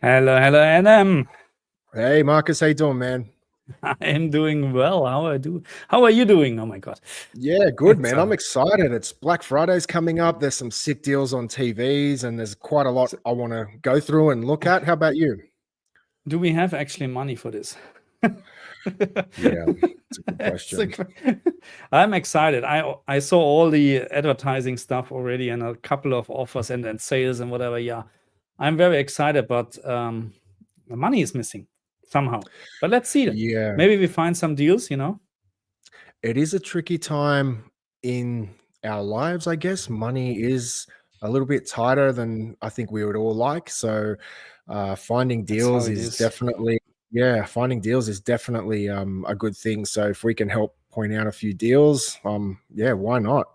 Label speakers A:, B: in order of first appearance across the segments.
A: Hello, Adam.
B: Hey, Marcus, how you doing, man?
A: I'm doing well. How are you doing? Oh my God.
B: Yeah, good,
A: It's
B: man. I'm excited. It's Black Friday's coming up. There's some sick deals on TVs, and there's quite a lot I want to go through and look at. How about you?
A: do we have actually money for this?
B: Yeah, it's a good question.
A: I'm excited. I saw all the advertising stuff already and a couple of offers and sales and whatever. Yeah, I'm very excited, but the money is missing somehow. But let's see.
B: Yeah,
A: Maybe we find some deals,
B: it is a tricky time in our lives, I guess. Money is a little bit tighter than I think we would all like. So, finding
A: That's how
B: deals
A: it
B: is
A: is.
B: definitely, a good thing. So, if we can help point out a few deals, yeah, why not?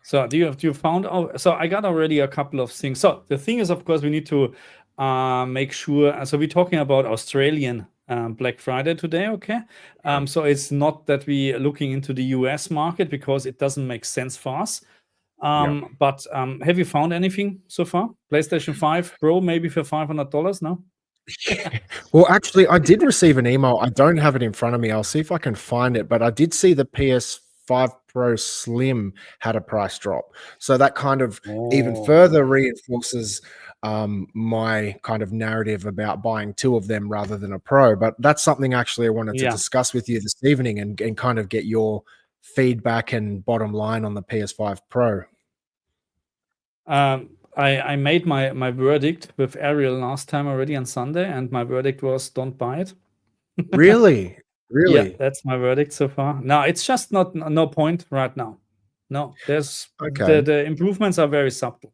A: So do you found out? So I got already a couple of things. So the thing is, of course, we need to make sure. So we're talking about Australian Black Friday today, okay? So it's not that we are looking into the US market because it doesn't make sense for us.
B: Yeah.
A: But have you found anything so far? PlayStation 5 Pro, maybe for $500? No?
B: Well, actually, I did receive an email. I don't have it in front of me. I'll see if I can find it, but I did see the PS5 Pro Slim had a price drop. So that kind of even
A: Oh.
B: further reinforces my kind of narrative about buying two of them rather than a Pro. But that's something actually I wanted to
A: Yeah.
B: discuss with you this evening and kind of get your feedback and bottom line on the PS5 Pro.
A: I made my verdict with Ariel last time already on Sunday, and my verdict was don't buy it.
B: Really?
A: Yeah,
B: Really?
A: that's my verdict so far. No, it's just no point right now. No, there's
B: Okay.
A: the improvements are very subtle.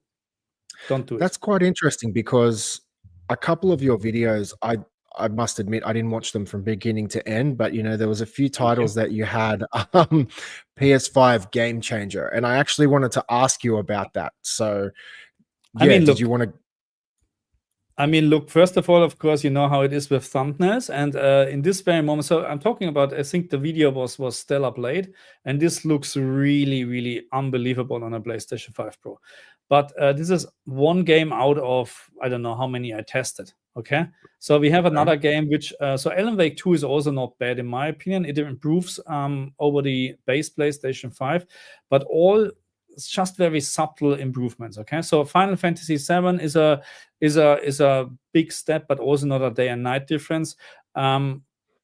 A: Don't do it.
B: That's quite interesting because a couple of your videos, I must admit, I didn't watch them from beginning to end, but there was a few
A: Thank you.
B: titles that you had, PS5 Game Changer, and I actually wanted to ask you about that. So,
A: I mean,
B: did you
A: look,
B: want to?
A: look, first of all, of course, you know how it is with thumbnails. And in this very moment, so I'm talking about, I think the video was Stellar Blade, and this looks really, really unbelievable on a PlayStation 5 Pro. But this is one game out of, I don't know how many I tested. Okay. So we have another game, which, so Alan Wake 2 is also not bad, in my opinion. It improves over the base PlayStation 5, but it's just very subtle improvements. Okay. So Final Fantasy 7 is a big step, but also not a day and night difference.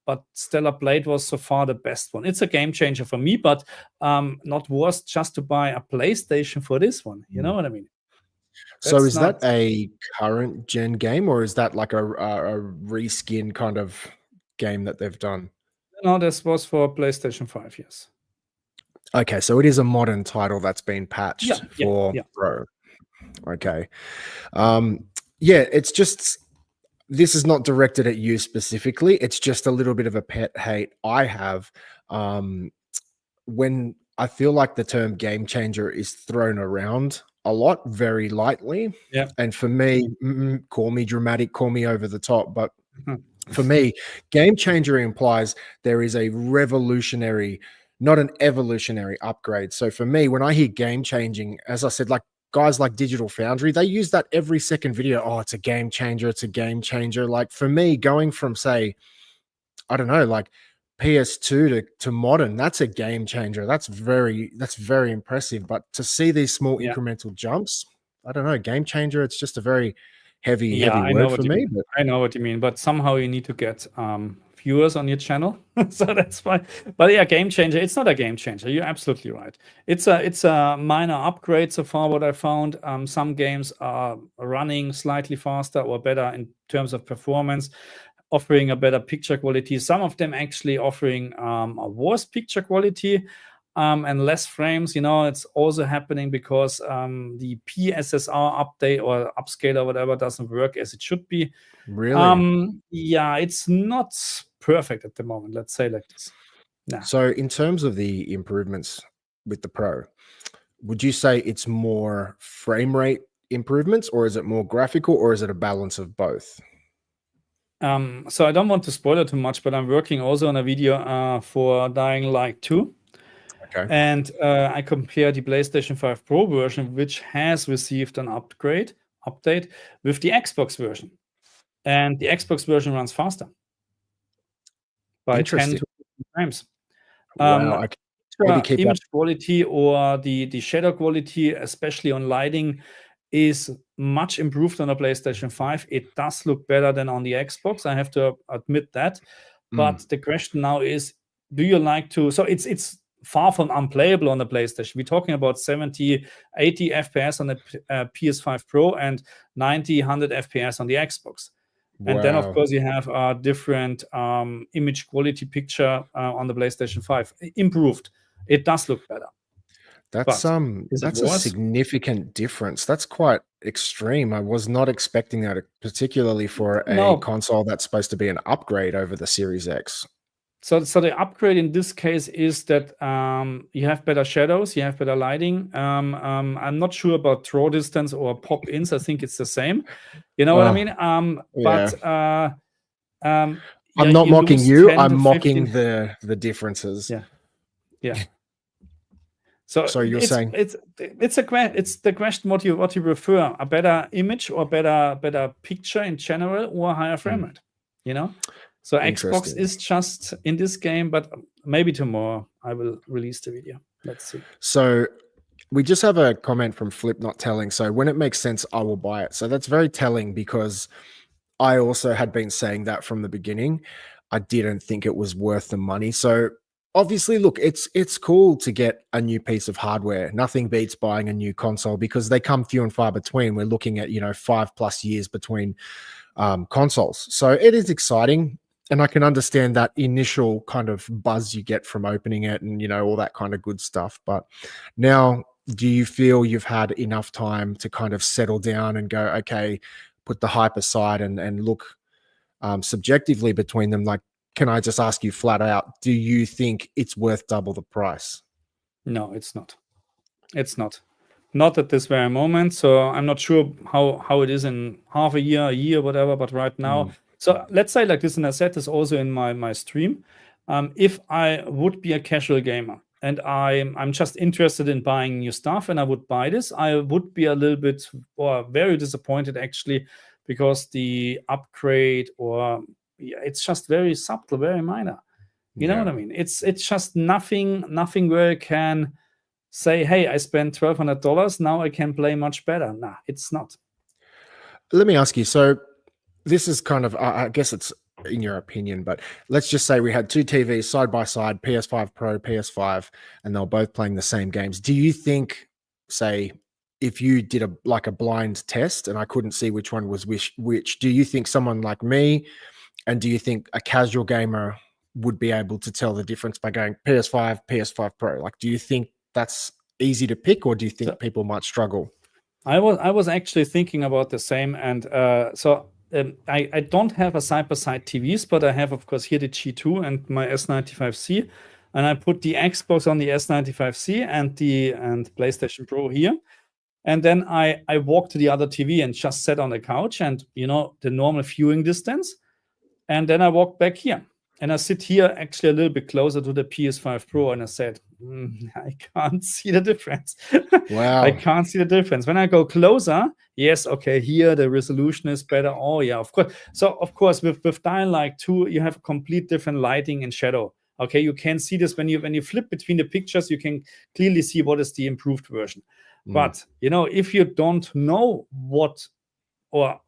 A: But Stellar Blade was so far the best one. It's a game changer for me, but not worth just to buy a PlayStation for this one. You know what I mean?
B: So,
A: That's
B: is that
A: not.
B: a current gen game, or is that like a reskin kind of game that they've done?
A: No, this was for PlayStation 5. Yes.
B: Okay, so it is a modern title that's been patched
A: Yeah.
B: for Pro. Okay. Yeah, it's just this is not directed at you specifically. It's just a little bit of a pet hate I have when I feel like the term game changer is thrown around a lot very lightly.
A: Yeah.
B: And for me, call me dramatic, call me over the top, but
A: Mhm.
B: for me, game changer implies there is a revolutionary, not an evolutionary upgrade. So for me, when I hear game changing, as I said, like guys like Digital Foundry, they use that every second video. Oh, it's a game changer. It's a game changer. Like for me, going from say, I don't know, like PS2 to modern, that's a game changer. That's very impressive. But to see these small
A: Yeah.
B: incremental jumps, I don't know, game changer. It's just a very heavy
A: Yeah, I know
B: word
A: what
B: for
A: you
B: me.
A: mean.
B: But
A: I know what you mean, but somehow you need to get viewers on your channel. So that's why. But yeah, game changer. It's not a game changer. You're absolutely right. It's a minor upgrade so far. What I found, some games are running slightly faster or better in terms of performance, offering a better picture quality. Some of them actually offering a worse picture quality. And less frames, it's also happening because the PSSR update or upscale or whatever doesn't work as it should be.
B: really,
A: Yeah, it's not perfect at the moment. Let's say like this. Nah.
B: so in terms of the improvements with the Pro, would you say it's more frame rate improvements, or is it more graphical, or is it a balance of both?
A: So I don't want to spoil it too much, but I'm working also on a video for Dying Light 2.
B: Okay.
A: And I compare the PlayStation 5 Pro version, which has received an update with the Xbox version. and the Xbox version runs faster by 10
B: Interesting.
A: to 15 times.
B: Wow. Okay. Maybe keep that.
A: Image quality or the shadow quality, especially on lighting, is much improved on the PlayStation 5. It does look better than on the Xbox. I have to admit that. But the question now is, do you like to? So it's far from unplayable on the PlayStation. We're talking about 70, 80 FPS on the PS5 Pro and 90, 100 FPS on the Xbox. And then, of
B: Wow.
A: course, you have a different image quality picture on the PlayStation 5. Improved. It does look better.
B: That's
A: But is it
B: that's a
A: worse?
B: significant difference. That's quite extreme. I was not expecting that, particularly for a
A: No.
B: console that's supposed to be an upgrade over the Series X.
A: So the upgrade in this case is that you have better shadows, you have better lighting. I'm not sure about draw distance or pop-ins. I think it's the same. You know what I mean? But
B: yeah.
A: yeah,
B: I'm not
A: you
B: mocking
A: lose
B: you.
A: 10
B: I'm
A: to
B: mocking
A: 15.
B: the differences.
A: Yeah. So
B: So you're saying
A: it's the question what you prefer, a better image or better picture in general or higher frame rate, you know? So Xbox
B: Interesting.
A: is just in this game, but maybe tomorrow I will release the video. Let's see.
B: So we just have a comment from Flip Not Telling. So when it makes sense, I will buy it. So that's very telling because I also had been saying that from the beginning. I didn't think it was worth the money. So obviously, look, it's cool to get a new piece of hardware. Nothing beats buying a new console because they come few and far between. We're looking at 5+ years between consoles. So it is exciting. And I can understand that initial kind of buzz you get from opening it and, all that kind of good stuff. But now, do you feel you've had enough time to kind of settle down and go, okay, put the hype aside and look subjectively between them? Like, can I just ask you flat out, do you think it's worth double the price?
A: No, it's not. It's not. Not at this very moment. So I'm not sure how it is in half a year, whatever. But right now, so let's say like this, and I said this also in my stream. If I would be a casual gamer and I'm just interested in buying new stuff and I would buy this, I would be a little bit or very disappointed actually, because the upgrade it's just very subtle, very minor. You know what I mean? It's just nothing where you can say, hey, I spent $1,200, now I can play much better. Nah, it's not.
B: Let me ask you, so this is kind of, I guess it's in your opinion, but let's just say we had two TVs side by side, PS5 Pro, PS5, and they're both playing the same games. Do you think, say, if you did a blind test and I couldn't see which one was which, do you think someone like me, and do you think a casual gamer would be able to tell the difference by going PS5, PS5 Pro? Like, do you think that's easy to pick, or do you think people might struggle?
A: I was actually thinking about the same, and I don't have a side-by-side TVs, but I have, of course, here the G2 and my S95C, and I put the Xbox on the S95C and PlayStation Pro here, and then I walk to the other TV and just sat on the couch and the normal viewing distance, and then I walk back here. And I sit here actually a little bit closer to the PS5 Pro, and I said, I can't see the difference.
B: Wow.
A: I can't see the difference. When I go closer, yes, okay, here the resolution is better. Oh, yeah, of course. So, of course, with Dying Light 2, you have a complete different lighting and shadow. Okay, you can see this when you flip between the pictures, you can clearly see what is the improved version. But, if you don't know what or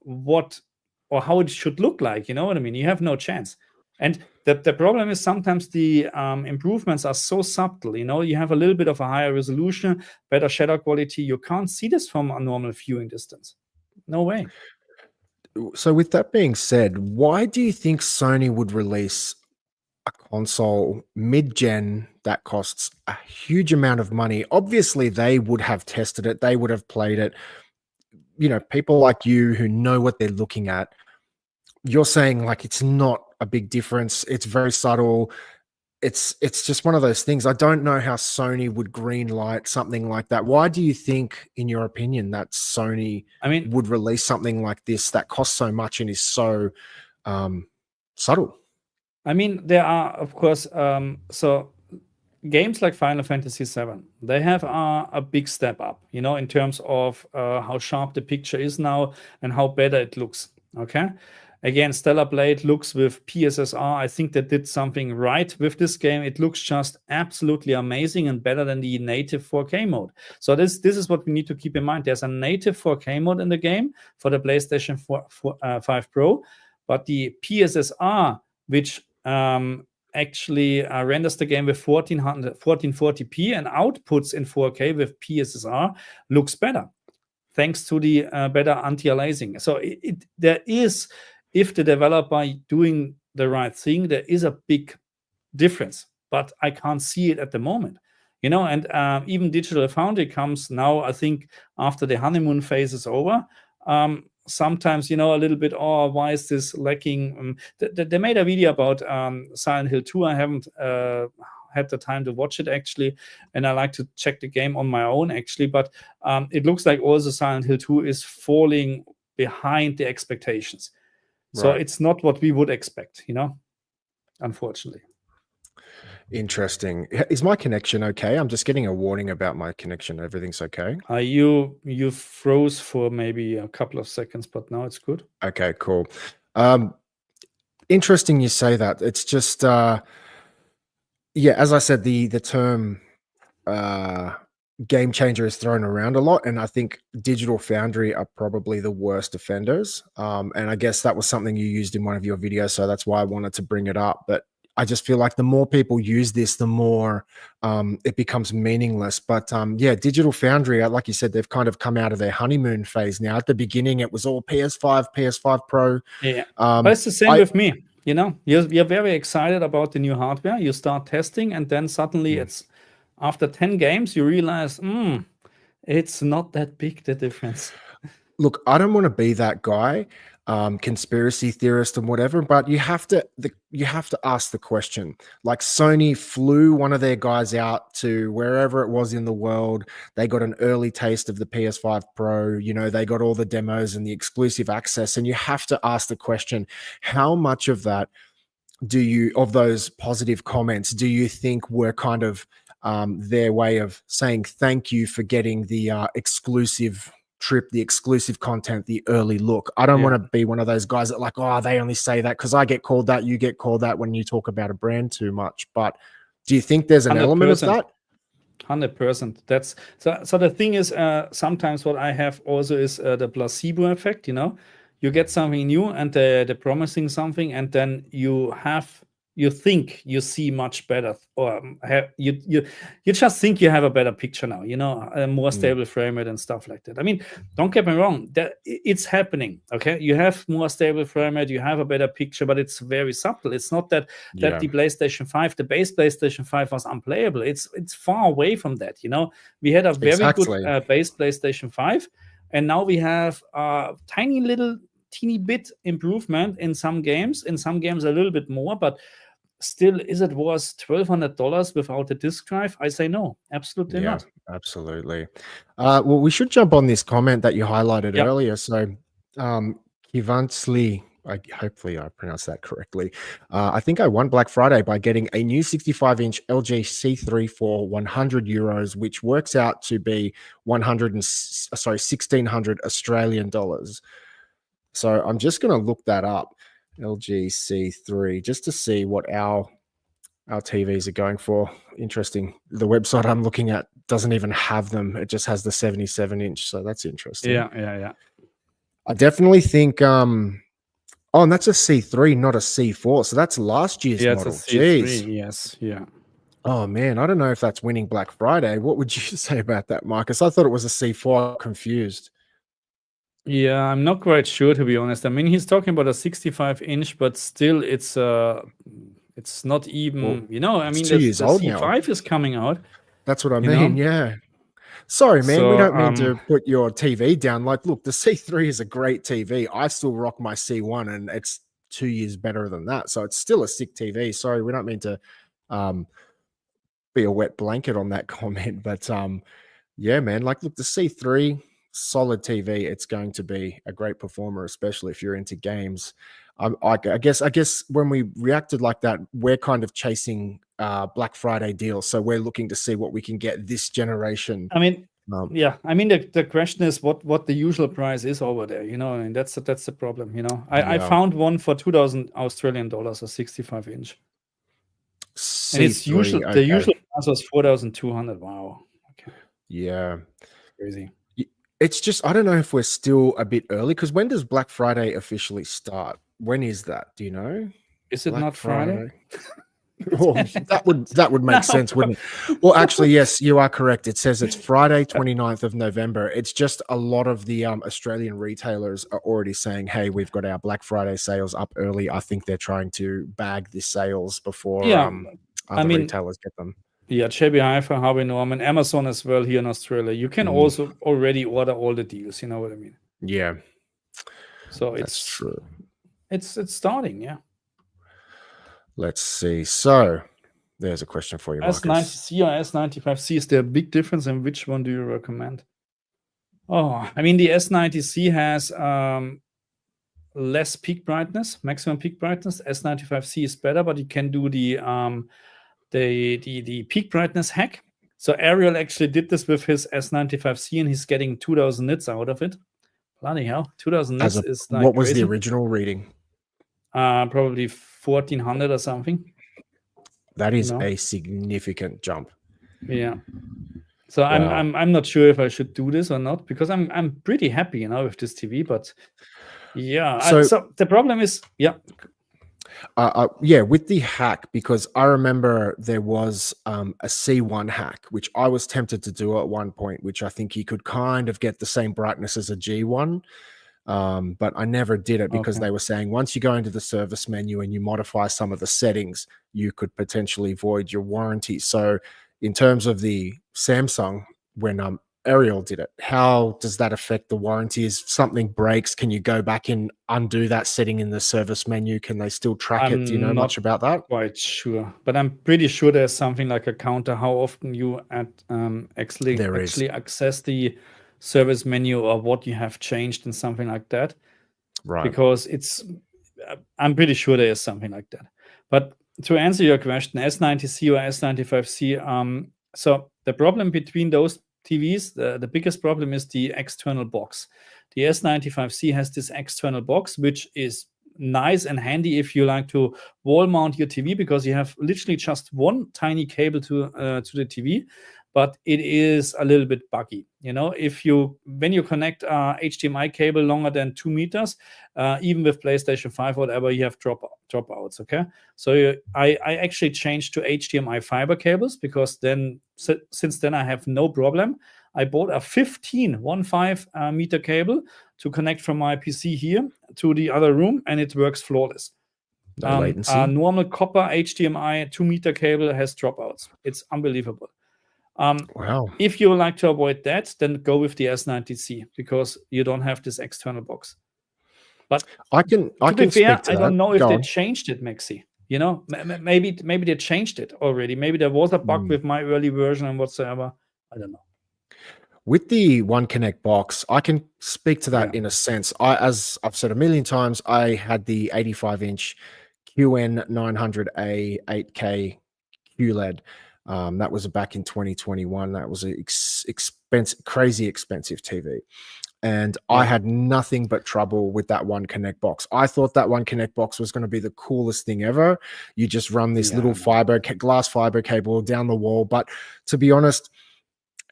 A: how it should look like, you know what I mean? You have no chance. And the problem is sometimes the improvements are so subtle. You have a little bit of a higher resolution, better shadow quality. You can't see this from a normal viewing distance. No way.
B: So with that being said, why do you think Sony would release a console mid-gen that costs a huge amount of money? Obviously, they would have tested it. They would have played it. People like you who know what they're looking at, you're saying like it's not a big difference. It's very subtle. It's just one of those things. I don't know how Sony would green light something like that. Why do you think, in your opinion, that Sony would release something like this that costs so much and is so subtle?
A: There are, of course, so games like Final Fantasy VII, they have a big step up, in terms of how sharp the picture is now and how better it looks. Okay. Again, Stellar Blade looks with PSSR. I think they did something right with this game. It looks just absolutely amazing and better than the native 4K mode. So this is what we need to keep in mind. There's a native 4K mode in the game for the PlayStation 5 Pro, but the PSSR, which actually renders the game with 1440p and outputs in 4K with PSSR, looks better, thanks to the better anti-aliasing. So there is, if the developer doing the right thing, there is a big difference, but I can't see it at the moment. And even Digital Foundry comes now, I think, after the honeymoon phase is over. Sometimes, a little bit, why is this lacking? They made a video about Silent Hill 2. I haven't had the time to watch it, actually, and I like to check the game on my own, actually. But it looks like also Silent Hill 2 is falling behind the expectations. So it's not what we would expect, unfortunately.
B: Interesting. Is my connection okay? I'm just getting a warning about my connection. Everything's okay?
A: You froze for maybe a couple of seconds, but now it's good.
B: Okay, cool. Interesting you say that. It's just, as I said, the term game changer is thrown around a lot, and I think Digital Foundry are probably the worst offenders. And I guess that was something you used in one of your videos, so that's why I wanted to bring it up. But I just feel like the more people use this, the more it becomes meaningless. But Digital Foundry, like you said, they've kind of come out of their honeymoon phase now. At the beginning, it was all PS5, PS5 Pro.
A: Yeah, but it's the same with me. You're very excited about the new hardware. You start testing, and then suddenly it's after 10 games, you realize, it's not that big, the difference.
B: Look, I don't want to be that guy, conspiracy theorist and whatever, but you have to ask the question. Like, Sony flew one of their guys out to wherever it was in the world. They got an early taste of the PS5 Pro. They got all the demos and the exclusive access. And you have to ask the question, how much of that of those positive comments do you think were kind of their way of saying thank you for getting the exclusive trip, the exclusive content, the early look? I don't want to be one of those guys that they only say that because I get called that, you get called that when you talk about a brand too much. But do you think there's an 100%. Element of that?
A: 100%. That's so the thing is, sometimes what I have also is the placebo effect. You get something new and they're promising something, and then you think you see much better, or you just think you have a better picture now, a more stable frame rate and stuff like that. I mean, don't get me wrong, it's happening. Okay, you have more stable frame rate, you have a better picture, but it's very subtle. It's not that the PlayStation 5, the base PlayStation 5 was unplayable. It's far away from that. We had a very good base PlayStation 5, and now we have a teeny bit improvement in some games. In some games a little bit more, but still, is it worth $1,200 without a disk drive? I say no, absolutely not.
B: Absolutely. Well, we should jump on this comment that you highlighted earlier. So, Kivansli, hopefully I pronounced that correctly. I think I won Black Friday by getting a new 65-inch LG C3 for €100, which works out to be 1,600 Australian dollars. So I'm just going to look that up. LG C3, just to see what our TVs are going for. Interesting. The website I'm looking at doesn't even have them. It just has the 77-inch. So that's interesting.
A: Yeah.
B: I definitely think, and that's a C3, not a C4. So that's last year's model.
A: It's a C3, jeez. Yes, yeah.
B: Oh, man, I don't know if that's winning Black Friday. What would you say about that, Marcus? I thought it was a C4. I'm confused.
A: Yeah, I'm not quite sure, to be honest. I mean, he's talking about a 65-inch, but still, it's not even. I mean, the C5 is coming out.
B: That's what I mean. Yeah. Sorry, man. We don't mean to put your TV down. Like, look, the C3 is a great TV. I still rock my C1, and it's 2 years better than that. So it's still a sick TV. Sorry, we don't mean to be a wet blanket on that comment, but yeah, man. Like, look, the C3. Solid TV. It's going to be a great performer, especially if you're into games. I guess when we reacted like that, we're kind of chasing Black Friday deals, so we're looking to see what we can get this generation.
A: I mean, Yeah, I mean the question is what the usual price is over there, and that's the problem. I found one for 2,000 Australian dollars, a 65-inch, and it's
B: C3.
A: the
B: Okay.
A: usual price was 4,200. Wow. Okay,
B: Yeah.
A: crazy.
B: It's just, I don't know if we're still a bit early, because when does Black Friday officially start? When is that? Do you know?
A: Is it
B: Black
A: not Friday?
B: Oh, that would make
A: No.
B: sense, wouldn't it? Well, actually, yes, you are correct. It says it's Friday, 29th of November. It's just a lot of the Australian retailers are already saying, hey, we've got our Black Friday sales up early. I think they're trying to bag the sales before
A: Yeah,
B: other retailers get them.
A: Yeah, JB Hi-Fi, Harvey Norman, Amazon as well here in Australia. You can also already order all the deals. You know what I mean?
B: Yeah.
A: So
B: That's true.
A: It's starting, yeah.
B: Let's see. So there's a question for you, Marcus.
A: S90C or S95C, is there a big difference, and which one do you recommend? Oh, I mean, the S90C has less peak brightness, maximum peak brightness. S95C is better, but you can do the peak brightness hack. So Ariel actually did this with his S95C, and he's getting 2,000 nits out of it. Bloody hell, 2,000 nits is like
B: what was
A: crazy.
B: the original reading?
A: Probably 1,400 or something.
B: That is a significant jump.
A: Yeah. So
B: Wow.
A: I'm not sure if I should do this or not, because I'm pretty happy, with this TV. But yeah, so the problem is, yeah.
B: With the hack, because I remember there was a C1 hack, which I was tempted to do at one point, which I think you could kind of get the same brightness as a G1. But I never did it because they were saying once you go into the service menu and you modify some of the settings, you could potentially void your warranty. So in terms of the Samsung, when Ariel did it, how does that affect the warranty? If something breaks, can you go back and undo that setting in the service menu? Can they still track it? Do you know much about that?
A: Quite sure, but I'm pretty sure there's something like a counter how often you actually access the service menu, or what you have changed and something like that.
B: Right.
A: Because I'm pretty sure there is something like that. But to answer your question, S90C or S95C, so the problem between those TVs, the biggest problem is the external box. The S95C has this external box, which is nice and handy if you like to wall mount your TV, because you have literally just one tiny cable to the TV, but it is a little bit buggy. When you connect a HDMI cable longer than 2 meters, even with PlayStation 5 or whatever, you have dropouts. Okay, so I actually changed to HDMI fiber cables, because since then I have no problem. I bought a 15 meter cable to connect from my PC here to the other room, and it works flawless.
B: No latency.
A: A normal copper HDMI 2 meter cable has dropouts. It's unbelievable.
B: Wow.
A: If you would like to avoid that, then go with the S90C, because you don't have this external box. But
B: I can
A: be fair,
B: speak to
A: I don't know if
B: Go
A: they
B: on.
A: changed it, Maxi. Maybe they changed it already. Maybe there was a bug with my early version and whatsoever. I don't know.
B: With the One Connect box, I can speak to that in a sense. As I've said a million times, I had the 85-inch QN900A 8K QLED. That was back in 2021. That was an crazy expensive TV. And I had nothing but trouble with that One Connect box. I thought that One Connect box was going to be the coolest thing ever. You just run this little glass fiber cable down the wall. But to be honest,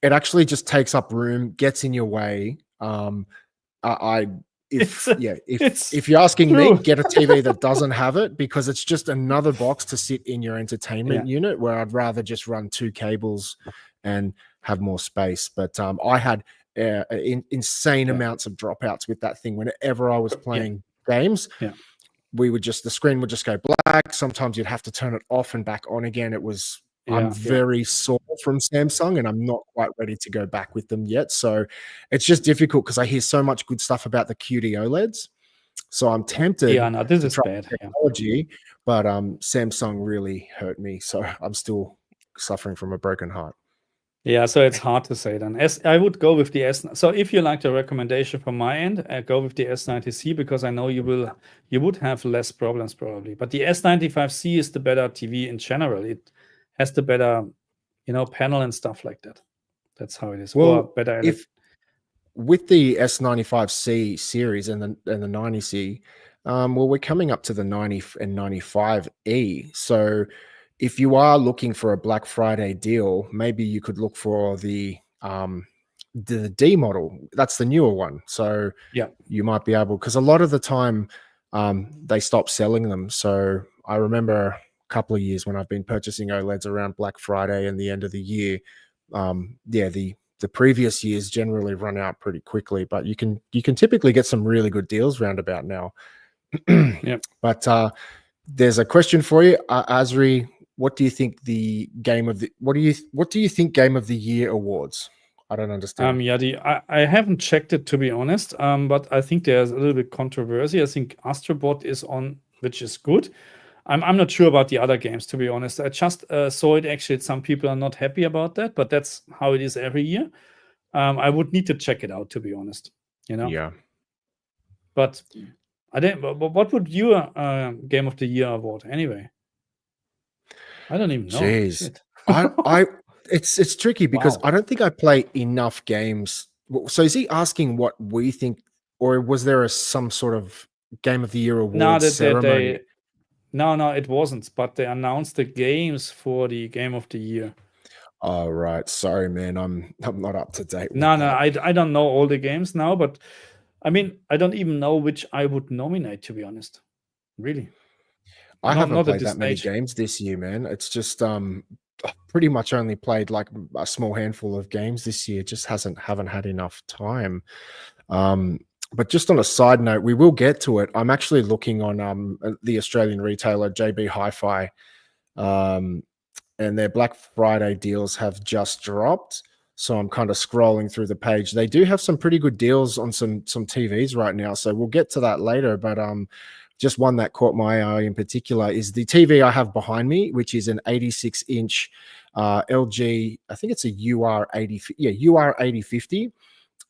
B: it actually just takes up room, gets in your way. If you're asking me, get a TV that doesn't have it, because it's just another box to sit in your entertainment unit, where I'd rather just run 2 cables and have more space. But I had insane amounts of dropouts with that thing. Whenever I was playing games, the screen would just go black. Sometimes you'd have to turn it off and back on again. I'm very sore from Samsung, and I'm not quite ready to go back with them yet. So it's just difficult, because I hear so much good stuff about the QD OLEDs. So I'm tempted
A: this
B: to
A: is
B: try
A: bad
B: technology, but Samsung really hurt me. So I'm still suffering from a broken heart.
A: Yeah, so it's hard to say then. I would go with the S. So if you like the recommendation from my end, go with the S90C, because I know you would have less problems probably. But the S95C is the better TV in general. It has the better, panel and stuff like that. That's how it is.
B: Well,
A: Or better,
B: if with the S95C series and the 90C, well, we're coming up to the 90 and 95E. So if you are looking for a Black Friday deal, maybe you could look for the D model. That's the newer one. So
A: yeah,
B: you might be able, because a lot of the time they stop selling them. So I remember a couple of years when I've been purchasing OLEDs around Black Friday and the end of the year. The previous years generally run out pretty quickly, but you can typically get some really good deals round about now.
A: yeah.
B: But there's a question for you, Azri. What do you think the game of the what do you think Game of the Year awards? I don't understand.
A: Yeah, I haven't checked it, to be honest, but I think there's a little bit controversy. I think Astrobot is on, which is good. I'm not sure about the other games, to be honest. I just saw it actually. Some people are not happy about that, but that's how it is every year. I would need to check it out, to be honest.
B: Yeah.
A: But I don't. What would your Game of the Year award anyway? I don't even know.
B: Jeez.
A: Shit.
B: It's tricky because
A: Wow.
B: I don't think I play enough games. So is he asking what we think, or was there some sort of Game of the Year award ceremony?
A: No, it wasn't. But they announced the games for the Game of the Year.
B: Oh, right. Sorry, man. I'm not up to date with
A: No,
B: that.
A: I don't know all the games now, but I mean, I don't even know which I would nominate, to be honest. Really.
B: I haven't
A: Not at
B: played
A: this
B: that many
A: stage.
B: games this year, man. It's just I've pretty much only played like a small handful of games this year. Just haven't had enough time. But just on a side note, we will get to it. I'm actually looking on the Australian retailer JB Hi-Fi, and their Black Friday deals have just dropped. So I'm kind of scrolling through the page. They do have some pretty good deals on some TVs right now. So we'll get to that later. But just one that caught my eye in particular is the TV I have behind me, which is an 86-inch LG. I think it's a UR8050,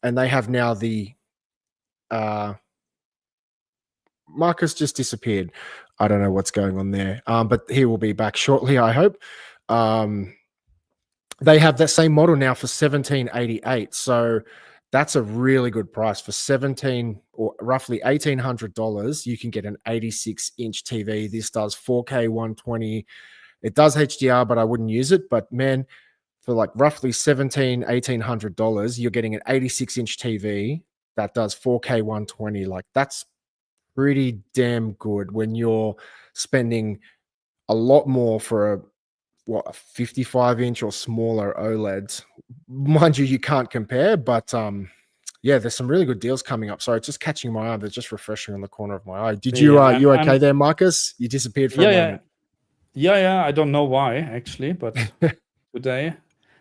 B: and they have now the Marcus just disappeared. I don't know what's going on there, but he will be back shortly, I hope. They have that same model now for $1,788. So that's a really good price for $17 or roughly $1,800. You can get an 86-inch TV. This does 4K 120. It does HDR, but I wouldn't use it. But man, for like roughly $1,800, you're getting an 86-inch TV that does 4K 120. Like that's pretty damn good when you're spending a lot more for a 55-inch or smaller OLEDs. Mind you, you can't compare, but yeah, there's some really good deals coming up. Sorry, it's just catching my eye. They're just refreshing on the corner of my eye. Did you you okay there, Marcus? You disappeared for a moment.
A: Yeah. I don't know why actually, but today.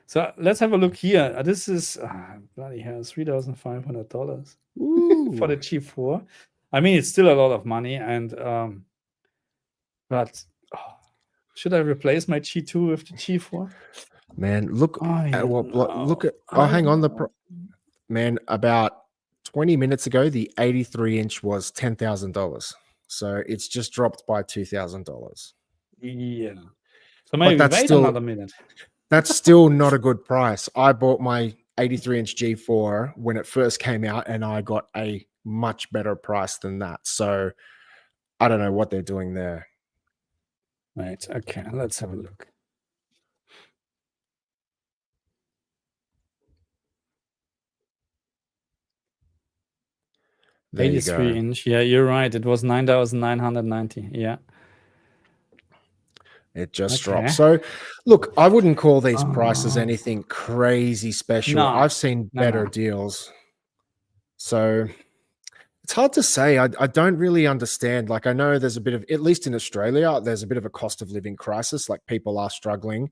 A: So let's have a look here. This is bloody hell, $3,500 for the G4. I mean, it's still a lot of money, and but should I replace my G2 with the G4?
B: Man, look at what look at. Oh, hang on, man. About 20 minutes ago, the 83-inch was $10,000. So it's just dropped by $2,000.
A: Yeah. So maybe wait another minute.
B: That's still not a good price. I bought my 83-inch G4 when it first came out, and I got a much better price than that. So I don't know what they're doing there.
A: Right. Okay. Let's have a look. 83-inch. Yeah, you're right. It was 9,990. Yeah.
B: It just dropped. So, look, I wouldn't call these prices anything crazy special.
A: No,
B: I've seen better deals. So it's hard to say. I don't really understand. Like, I know there's a bit of, at least in Australia, there's a bit of a cost of living crisis. Like, people are struggling.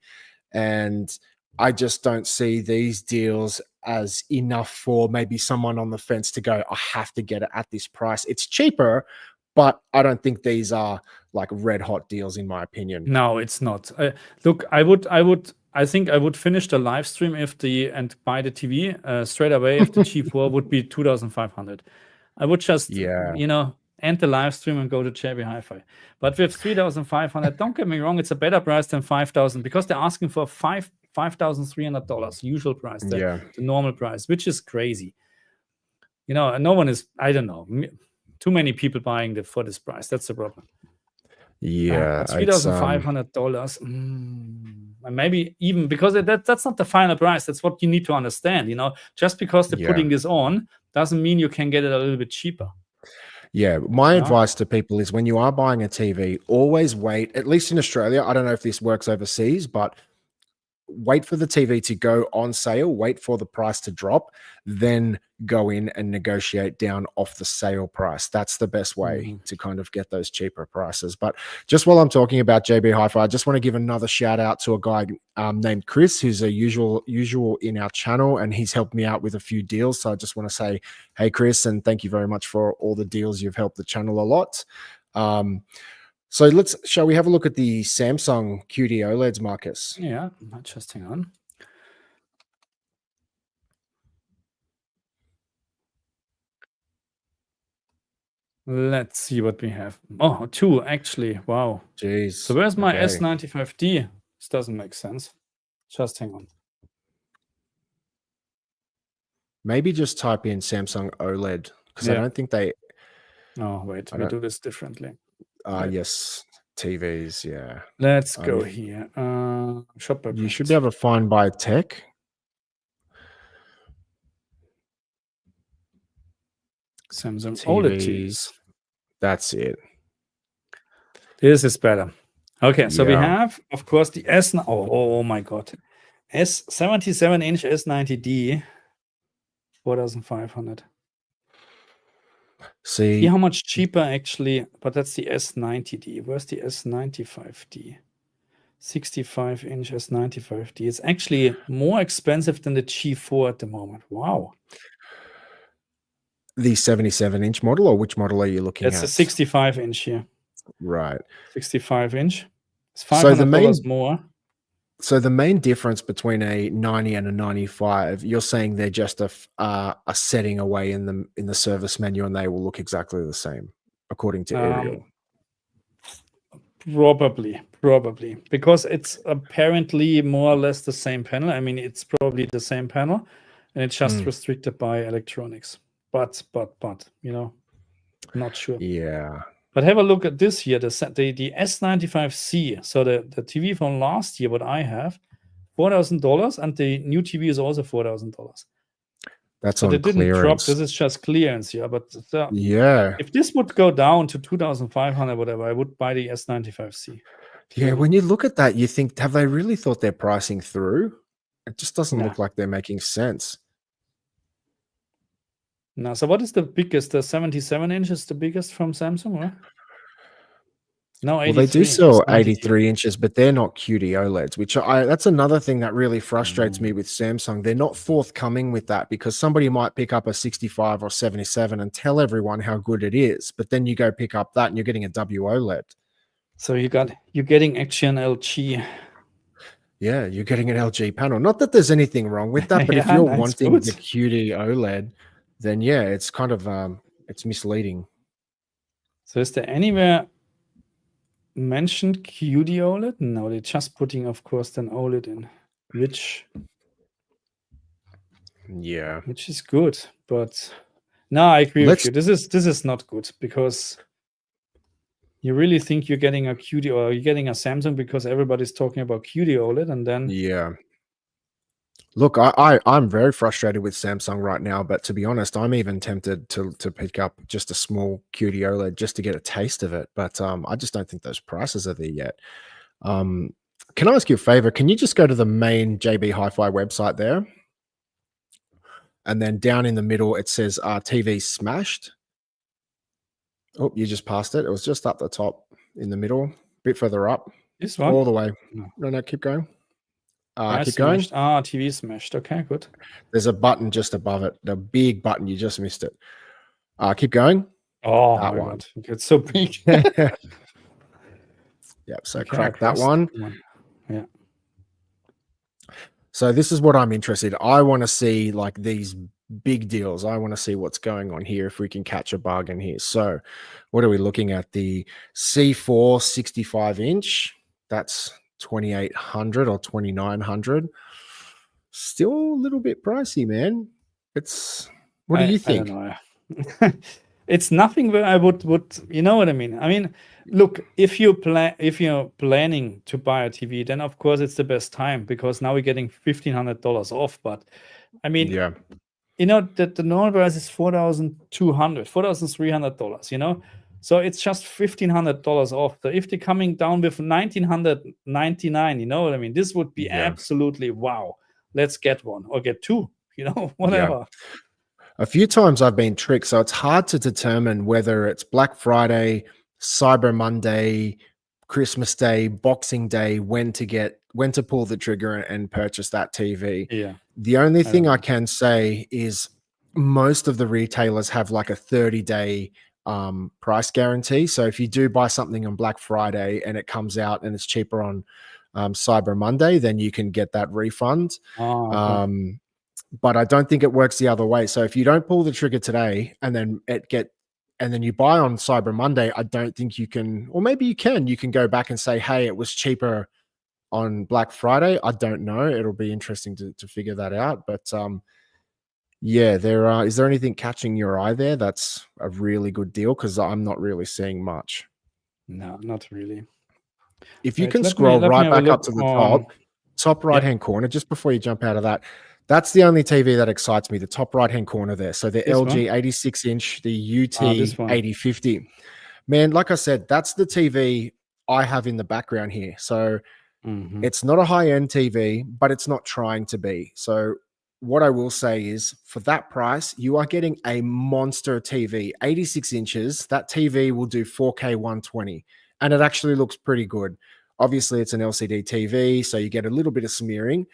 B: And I just don't see these deals as enough for maybe someone on the fence to go, I have to get it at this price. It's cheaper, but I don't think these are like red hot deals in my opinion.
A: No, it's not. Look, I think I would finish the live stream and buy the TV straight away if the G4 would be 2,500. I would just, end the live stream and go to JB Hi-Fi. But with 3,500, don't get me wrong, it's a better price than 5,000 because they're asking for 5 $5,300 usual price,
B: Yeah.
A: the normal price, which is crazy. You know, no one is, I don't know, too many people buying for this price. That's the problem.
B: Yeah.
A: $3,500. And maybe even because that's not the final price. That's what you need to understand. You know, just because they're putting this on doesn't mean you can get it a little bit cheaper.
B: Yeah, my advice to people is when you are buying a TV, always wait, at least in Australia. I don't know if this works overseas, but wait for the TV to go on sale, wait for the price to drop, then go in and negotiate down off the sale price. That's the best way to kind of get those cheaper prices. But just while I'm talking about JB Hi-Fi, I just want to give another shout out to a guy named Chris, who's a usual in our channel, and he's helped me out with a few deals. So I just want to say, hey, Chris, and thank you very much for all the deals. You've helped the channel a lot. So shall we have a look at the Samsung QD OLEDs, Marcus?
A: Yeah, just hang on. Let's see what we have. Oh, 2 actually. Wow.
B: Jeez.
A: So where's my S95D? This doesn't make sense. Just hang on.
B: Maybe just type in Samsung OLED because I don't think they.
A: Oh, wait. We do this differently.
B: Yes. TVs, yeah.
A: Let's go here. Shop by
B: you should be able to find by tech.
A: Samsung OLED TVs.
B: That's it.
A: This is better. Okay, so we have, of course, the S. Oh my God. S77-inch S90D, 4,500.
B: See
A: how much cheaper actually, but that's the S90D. Where's the S95D? 65-inch S95D. It's actually more expensive than the G4 at the moment. Wow.
B: The 77-inch model, or which model are you looking at?
A: It's a 65-inch here.
B: Right.
A: 65-inch. It's $500 more.
B: So the main difference between a 90 and a 95, you're saying they're just a setting away in the service menu, and they will look exactly the same, according to Ariel.
A: Probably, because it's apparently more or less the same panel. I mean, it's probably the same panel, and it's just restricted by electronics. But you know, not sure.
B: Yeah.
A: But have a look at this here, the S95C. So the TV from last year, what I have, $4,000, and the new TV is also $4,000.
B: That's
A: so
B: on
A: they didn't
B: clearance.
A: drop. This is just clearance, yeah. But if this would go down to 2,500, whatever, I would buy the S95C.
B: Yeah, when you look at that, you think, have they really thought their pricing through? It just doesn't look like they're making sense.
A: No, so what is the biggest? The 77-inch is the biggest from Samsung, right? No, 83.
B: Well, they do sell 83 inches, but they're not QD OLEDs, which that's another thing that really frustrates me with Samsung. They're not forthcoming with that, because somebody might pick up a 65 or 77 and tell everyone how good it is, but then you go pick up that and you're getting a WOLED.
A: So you're getting actually an LG.
B: Yeah, you're getting an LG panel. Not that there's anything wrong with that, but if you're wanting the QD OLED, then yeah, it's kind of it's misleading.
A: So is there anywhere mentioned QD OLED? No, they're just putting, of course, then OLED in, which is good. But no, I agree with you. This is not good, because you really think you're getting a QD, or you're getting a Samsung because everybody's talking about QD OLED, and then
B: Look, I'm very frustrated with Samsung right now, but to be honest, I'm even tempted to pick up just a small QD OLED just to get a taste of it. But I just don't think those prices are there yet. Can I ask you a favor? Can you just go to the main JB Hi-Fi website there? And then down in the middle, it says TV smashed. Oh, you just passed it. It was just up the top in the middle, a bit further up.
A: This one?
B: All the way. No, keep going. Keep going.
A: TV smashed. Okay, good.
B: There's a button just above it. The big button. You just missed it. Keep going.
A: Oh, that my one. God. It's so big.
B: Yeah. So crack that one.
A: Yeah.
B: So this is what I'm interested in. I want to see like these big deals. I want to see what's going on here, if we can catch a bargain here. So what are we looking at? The C4 65-inch. That's $2,800 or $2,900. Still a little bit pricey, man. What do you think?
A: I don't know. It's nothing where I would, you know what I mean? I mean, look, if you're planning to buy a TV, then of course it's the best time, because now we're getting $1,500 off. But I mean,
B: Yeah.
A: you know, the normal price is $4,200, $4,300, you know? So it's just $1,500 off. So if they're coming down with $1,999, you know what I mean? This would be absolutely wow. Let's get one or get two, you know, whatever.
B: A few times I've been tricked, so it's hard to determine whether it's Black Friday, Cyber Monday, Christmas Day, Boxing Day, when to pull the trigger and purchase that TV.
A: Yeah.
B: The only thing I can say is most of the retailers have like a 30-day price guarantee. So if you do buy something on Black Friday and it comes out and it's cheaper on Cyber Monday, then you can get that refund.
A: Okay.
B: But I don't think it works the other way. So if you don't pull the trigger today and then you buy on Cyber Monday, I don't think you can, or maybe you can go back and say, hey, it was cheaper on Black Friday. I don't know. It'll be interesting to figure that out. But yeah, is there anything catching your eye there that's a really good deal? Because I'm not really seeing much.
A: No, not really.
B: If you can scroll right back up to the top right-hand corner, just before you jump out of that, that's the only TV that excites me, the top right-hand corner there. So the LG 86-inch, the UT 8050. Man, like I said, that's the TV I have in the background here. So it's not a high-end TV, but it's not trying to be. So what I will say is, for that price, you are getting a monster TV, 86 inches. That TV will do 4K 120, and it actually looks pretty good. Obviously, it's an LCD TV, so you get a little bit of smearing.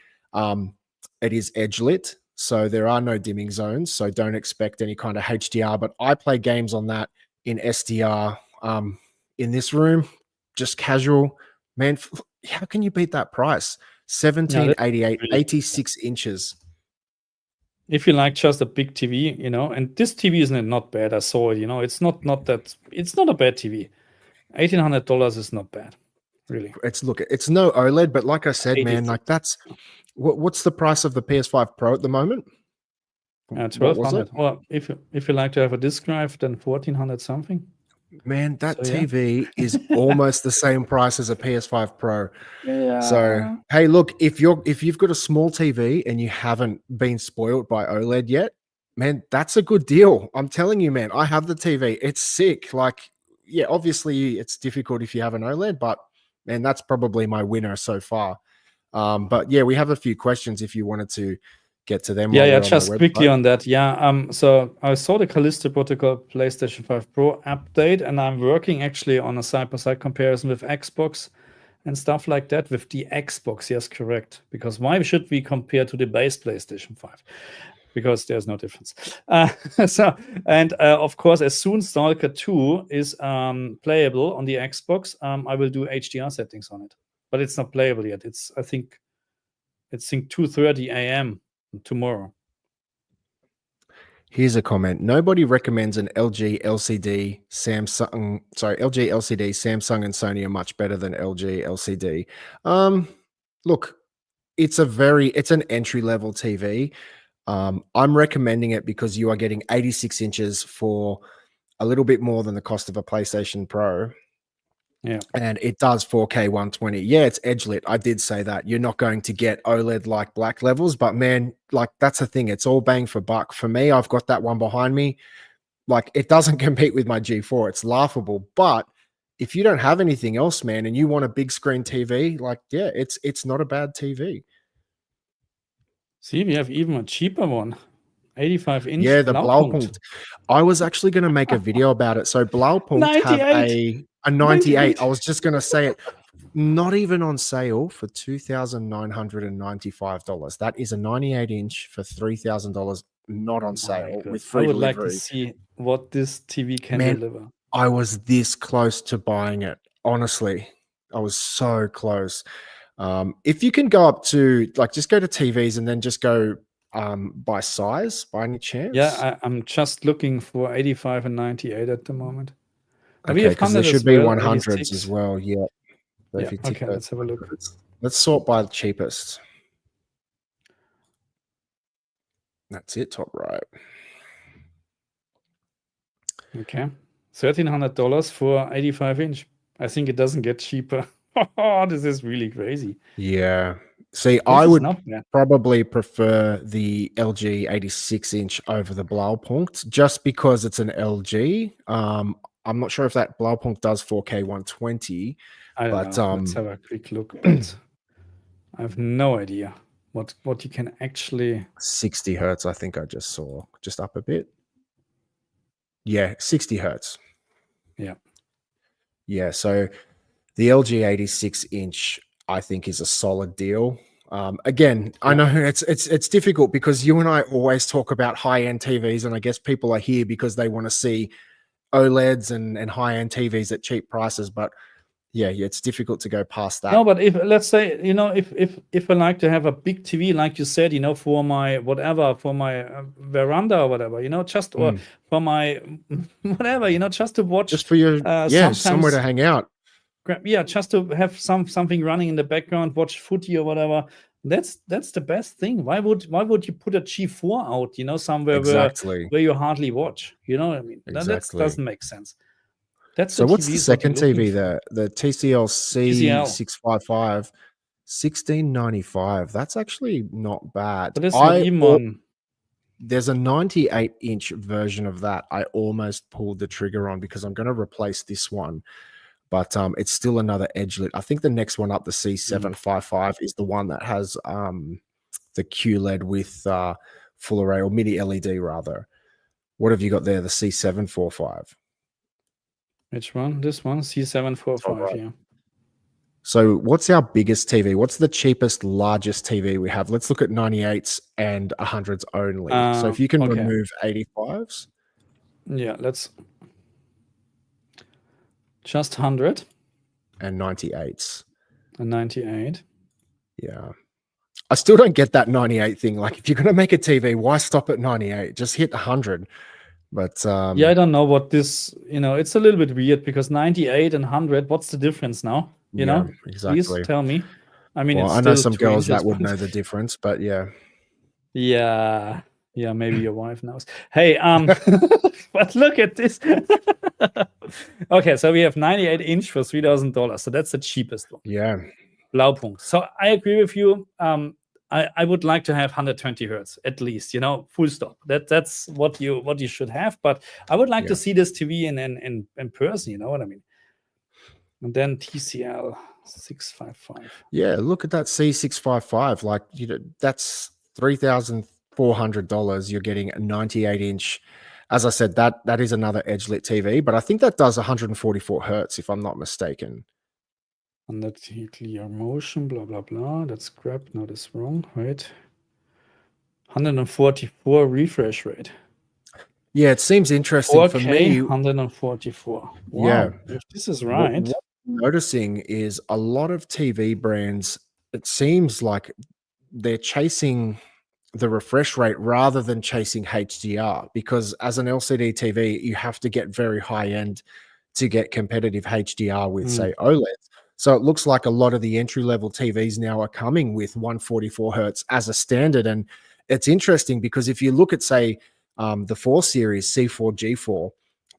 B: It is edge lit, so there are no dimming zones, so don't expect any kind of HDR, but I play games on that in SDR. In this room, just casual. Man, how can you beat that price? 1788, 86 inches.
A: If you like just a big TV, you know, and this TV is not bad. I saw it, you know, it's not a bad TV. $1,800 is not bad, really.
B: It's no OLED, but like I said, man, like that's what's the price of the PS5 Pro at the moment?
A: $1,200. Well, if you like to have a disk drive, then $1,400 something.
B: Man, that TV is almost the same price as a PS5 Pro.
A: Yeah.
B: So, hey, look, if you've got a small TV and you haven't been spoiled by OLED yet, man, that's a good deal. I'm telling you, man, I have the TV. It's sick. Like, yeah, obviously it's difficult if you have an OLED, but man, that's probably my winner so far. But yeah, we have a few questions if you wanted to get to them.
A: Yeah, just quickly on that. Yeah, so I saw the Callisto Protocol PlayStation 5 Pro update, and I'm working actually on a side-by-side comparison with Xbox and stuff like that, with the Xbox. Yes, correct. Because why should we compare to the base PlayStation 5? Because there's no difference. Of course, as soon as Stalker 2 is playable on the Xbox, I will do HDR settings on it. But it's not playable yet. I think 2:30 a.m. tomorrow.
B: Here's a comment. Nobody recommends an LG LCD. LG LCD, Samsung and Sony are much better than LG LCD. Look, it's an entry-level TV. I'm recommending it because you are getting 86 inches for a little bit more than the cost of a PlayStation Pro.
A: Yeah.
B: And it does 4K 120. Yeah, it's edge lit. I did say that. You're not going to get OLED like black levels, but man, like that's the thing. It's all bang for buck. For me, I've got that one behind me. Like it doesn't compete with my G4. It's laughable. But if you don't have anything else, man, and you want a big screen TV, like, yeah, it's not a bad TV.
A: See, we have even a cheaper one. 85-inch.
B: Yeah, the Blaupunkt. I was actually going to make a video about it. So Blaupunkt have a 98. I was just going to say it. Not even on sale for $2,995. That is a 98-inch for $3,000. Not on sale with free delivery.
A: I would like to see what this TV can deliver.
B: I was this close to buying it. Honestly, I was so close. If you can go up to just go to TVs and then just go by size, by any chance?
A: Yeah, I'm just looking for 85 and 98 at the moment.
B: Okay, because there should be 100s as well. Yeah, So
A: Yeah.
B: if you tick
A: Okay,
B: those
A: let's have a look.
B: boxes, let's sort by the cheapest. That's it, top right.
A: Okay. $1,300 for 85-inch. I think it doesn't get cheaper. This is really crazy.
B: Yeah. See,
A: This
B: I
A: is
B: would
A: not bad.
B: probably prefer the LG 86-inch over the Blaupunkt just because it's an LG. I'm not sure if that Blaupunkt does 4K 120,
A: I don't
B: but
A: know. Let's have a quick look, but I have no idea what you can actually.
B: 60 hertz, I think I just saw, just up a bit. Yeah, 60 hertz.
A: Yeah.
B: Yeah, so the LG 86-inch, I think, is a solid deal. Again, I know it's difficult because you and I always talk about high-end TVs, and I guess people are here because they want to see OLEDs and high-end TVs at cheap prices. But yeah, it's difficult to go past that.
A: No, but if let's say, if I like to have a big TV, like you said, for my whatever, for my veranda or whatever, just or for my whatever, just to watch,
B: just for your somewhere to hang out.
A: Just to have something running in the background, watch footy or whatever. That's the best thing. Why would you put a G4 out, somewhere
B: Exactly.
A: where you hardly watch? You know what I mean?
B: Exactly.
A: That doesn't make sense. That's
B: so what's the second TV there? The TCL C655, 1695. That's actually not bad.
A: But it's not even one.
B: There's a 98-inch version of that. I almost pulled the trigger on because I'm going to replace this one. But it's still another edge lit. I think the next one up, the C755, is the one that has the QLED with full array or mini LED rather. What have you got there? The C745.
A: Which one? This one, C745. Right. Yeah.
B: So what's our biggest TV? What's the cheapest, largest TV we have? Let's look at 98s and 100s only. So if you can remove 85s.
A: Yeah, let's. Just 100
B: and 98s.
A: And 98.
B: Yeah. I still don't get that 98 thing. Like, if you're going to make a TV, why stop at 98? Just hit 100. But
A: yeah, I don't know what this, it's a little bit weird because 98 and 100, what's the difference now? You know?
B: Exactly.
A: Please tell me. I mean,
B: well, I know some girls that would know the difference, but yeah.
A: Yeah. Yeah, maybe your wife knows. Hey, but look at this. Okay, so we have 98-inch for $3,000. So that's the cheapest one.
B: Yeah.
A: Blaupunkt. So I agree with you. I would like to have 120 hertz at least, full stop. That's what you should have. But I would like to see this TV in person, you know what I mean? And then TCL 655.
B: Yeah, look at that C655. Like, that's $3,400. You're getting a 98-inch. As I said, that is another edge lit TV, but I think that does 144 hertz, if I'm not mistaken.
A: And that's clear motion, blah blah blah. That's crap. No, that's wrong. Right. 144 refresh rate.
B: Yeah, it seems interesting
A: 4K,
B: for me.
A: 144. Wow.
B: Yeah,
A: if this is right.
B: What I'm noticing is a lot of TV brands. It seems like they're chasing the refresh rate rather than chasing HDR, because as an LCD TV, you have to get very high end to get competitive HDR with, say, OLEDs. So it looks like a lot of the entry level TVs now are coming with 144 hertz as a standard. And it's interesting because if you look at, say, the 4 series, C4, G4,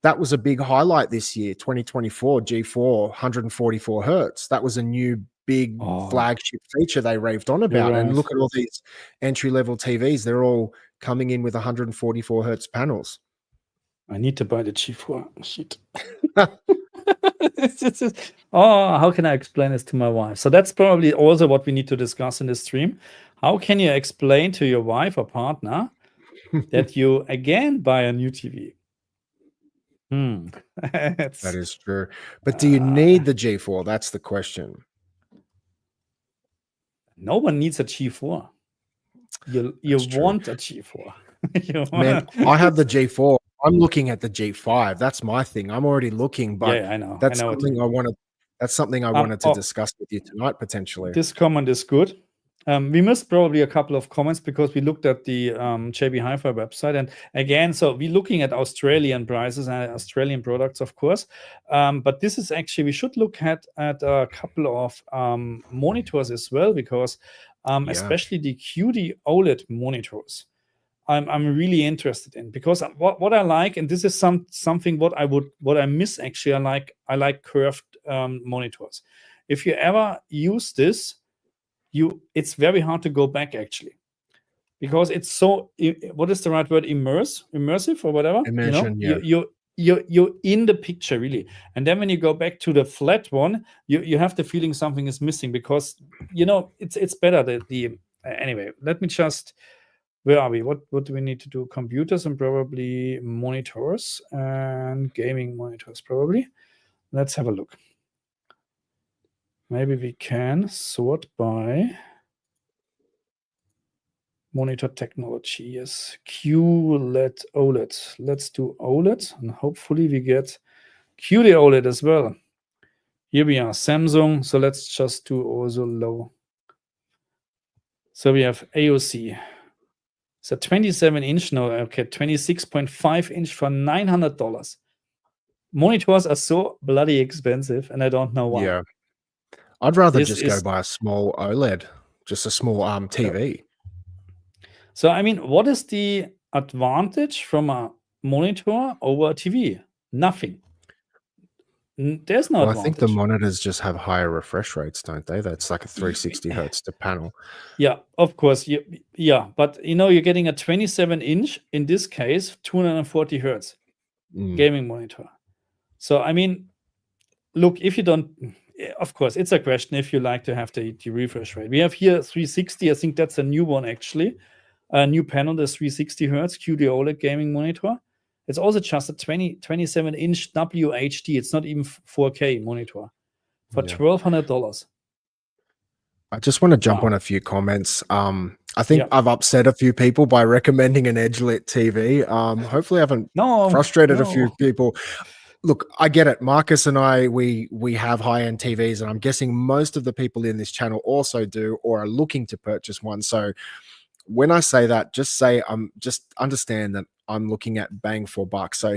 B: that was a big highlight this year, 2024, G4, 144 hertz. That was a new big flagship feature they raved on about. Right. And look at all these entry-level TVs. They're all coming in with 144 hertz panels.
A: I need to buy the G4. Shit. How can I explain this to my wife? So that's probably also what we need to discuss in this stream. How can you explain to your wife or partner that you again buy a new TV?
B: That is true. But do you need the G4? That's the question.
A: No one needs a G4. You want a G4.
B: Man, I have the G4. I'm looking at the G5. That's my thing. I'm already looking, but
A: I know.
B: That's something I wanted. That's something I wanted to discuss with you tonight, potentially.
A: This comment is good. We missed probably a couple of comments because we looked at the JB Hi-Fi website, and again, so we're looking at Australian prices and Australian products, of course. But this is actually, we should look at a couple of monitors as well, because especially the QD OLED monitors, I'm really interested in, because what I like, and this is something what I miss actually. I like curved monitors. If you ever use this, it's very hard to go back actually, because it's so, what is the right word, immersive or whatever.
B: Immersion,
A: You're in the picture really, and then when you go back to the flat one, you have the feeling something is missing, because it's better. Anyway, let me just, where are we? What do we need to do? Computers and probably monitors and gaming monitors probably. Let's have a look. Maybe we can sort by monitor technology. Yes, QLED, OLED. Let's do OLED, and hopefully we get QD OLED as well. Here we are, Samsung. So let's just do also low. So we have AOC. So 27-inch, no, okay, 26.5 inch for $900. Monitors are so bloody expensive, and I don't know why.
B: Yeah. I'd rather just go buy a small OLED, just a small TV.
A: So, I mean, what is the advantage from a monitor over a TV? Nothing. There's no advantage.
B: I think the monitors just have higher refresh rates, don't they? That's like a 360 hertz to panel.
A: Yeah, of course. Yeah, but you're getting a 27-inch, in this case, 240 hertz gaming monitor. So, I mean, look, if you don't, of course, it's a question if you like to have the refresh rate. We have here 360. I think that's a new one, actually. A new panel, the 360 hertz QD OLED gaming monitor. It's also just a 27-inch WHD. It's not even 4K monitor for $1,200.
B: I just want to jump on a few comments. I think I've upset a few people by recommending an edge-lit TV. Hopefully I haven't frustrated a few people. Look, I get it. Marcus and I, we have high-end TVs, and I'm guessing most of the people in this channel also do or are looking to purchase one. So when I say that, just understand that I'm looking at bang for buck. So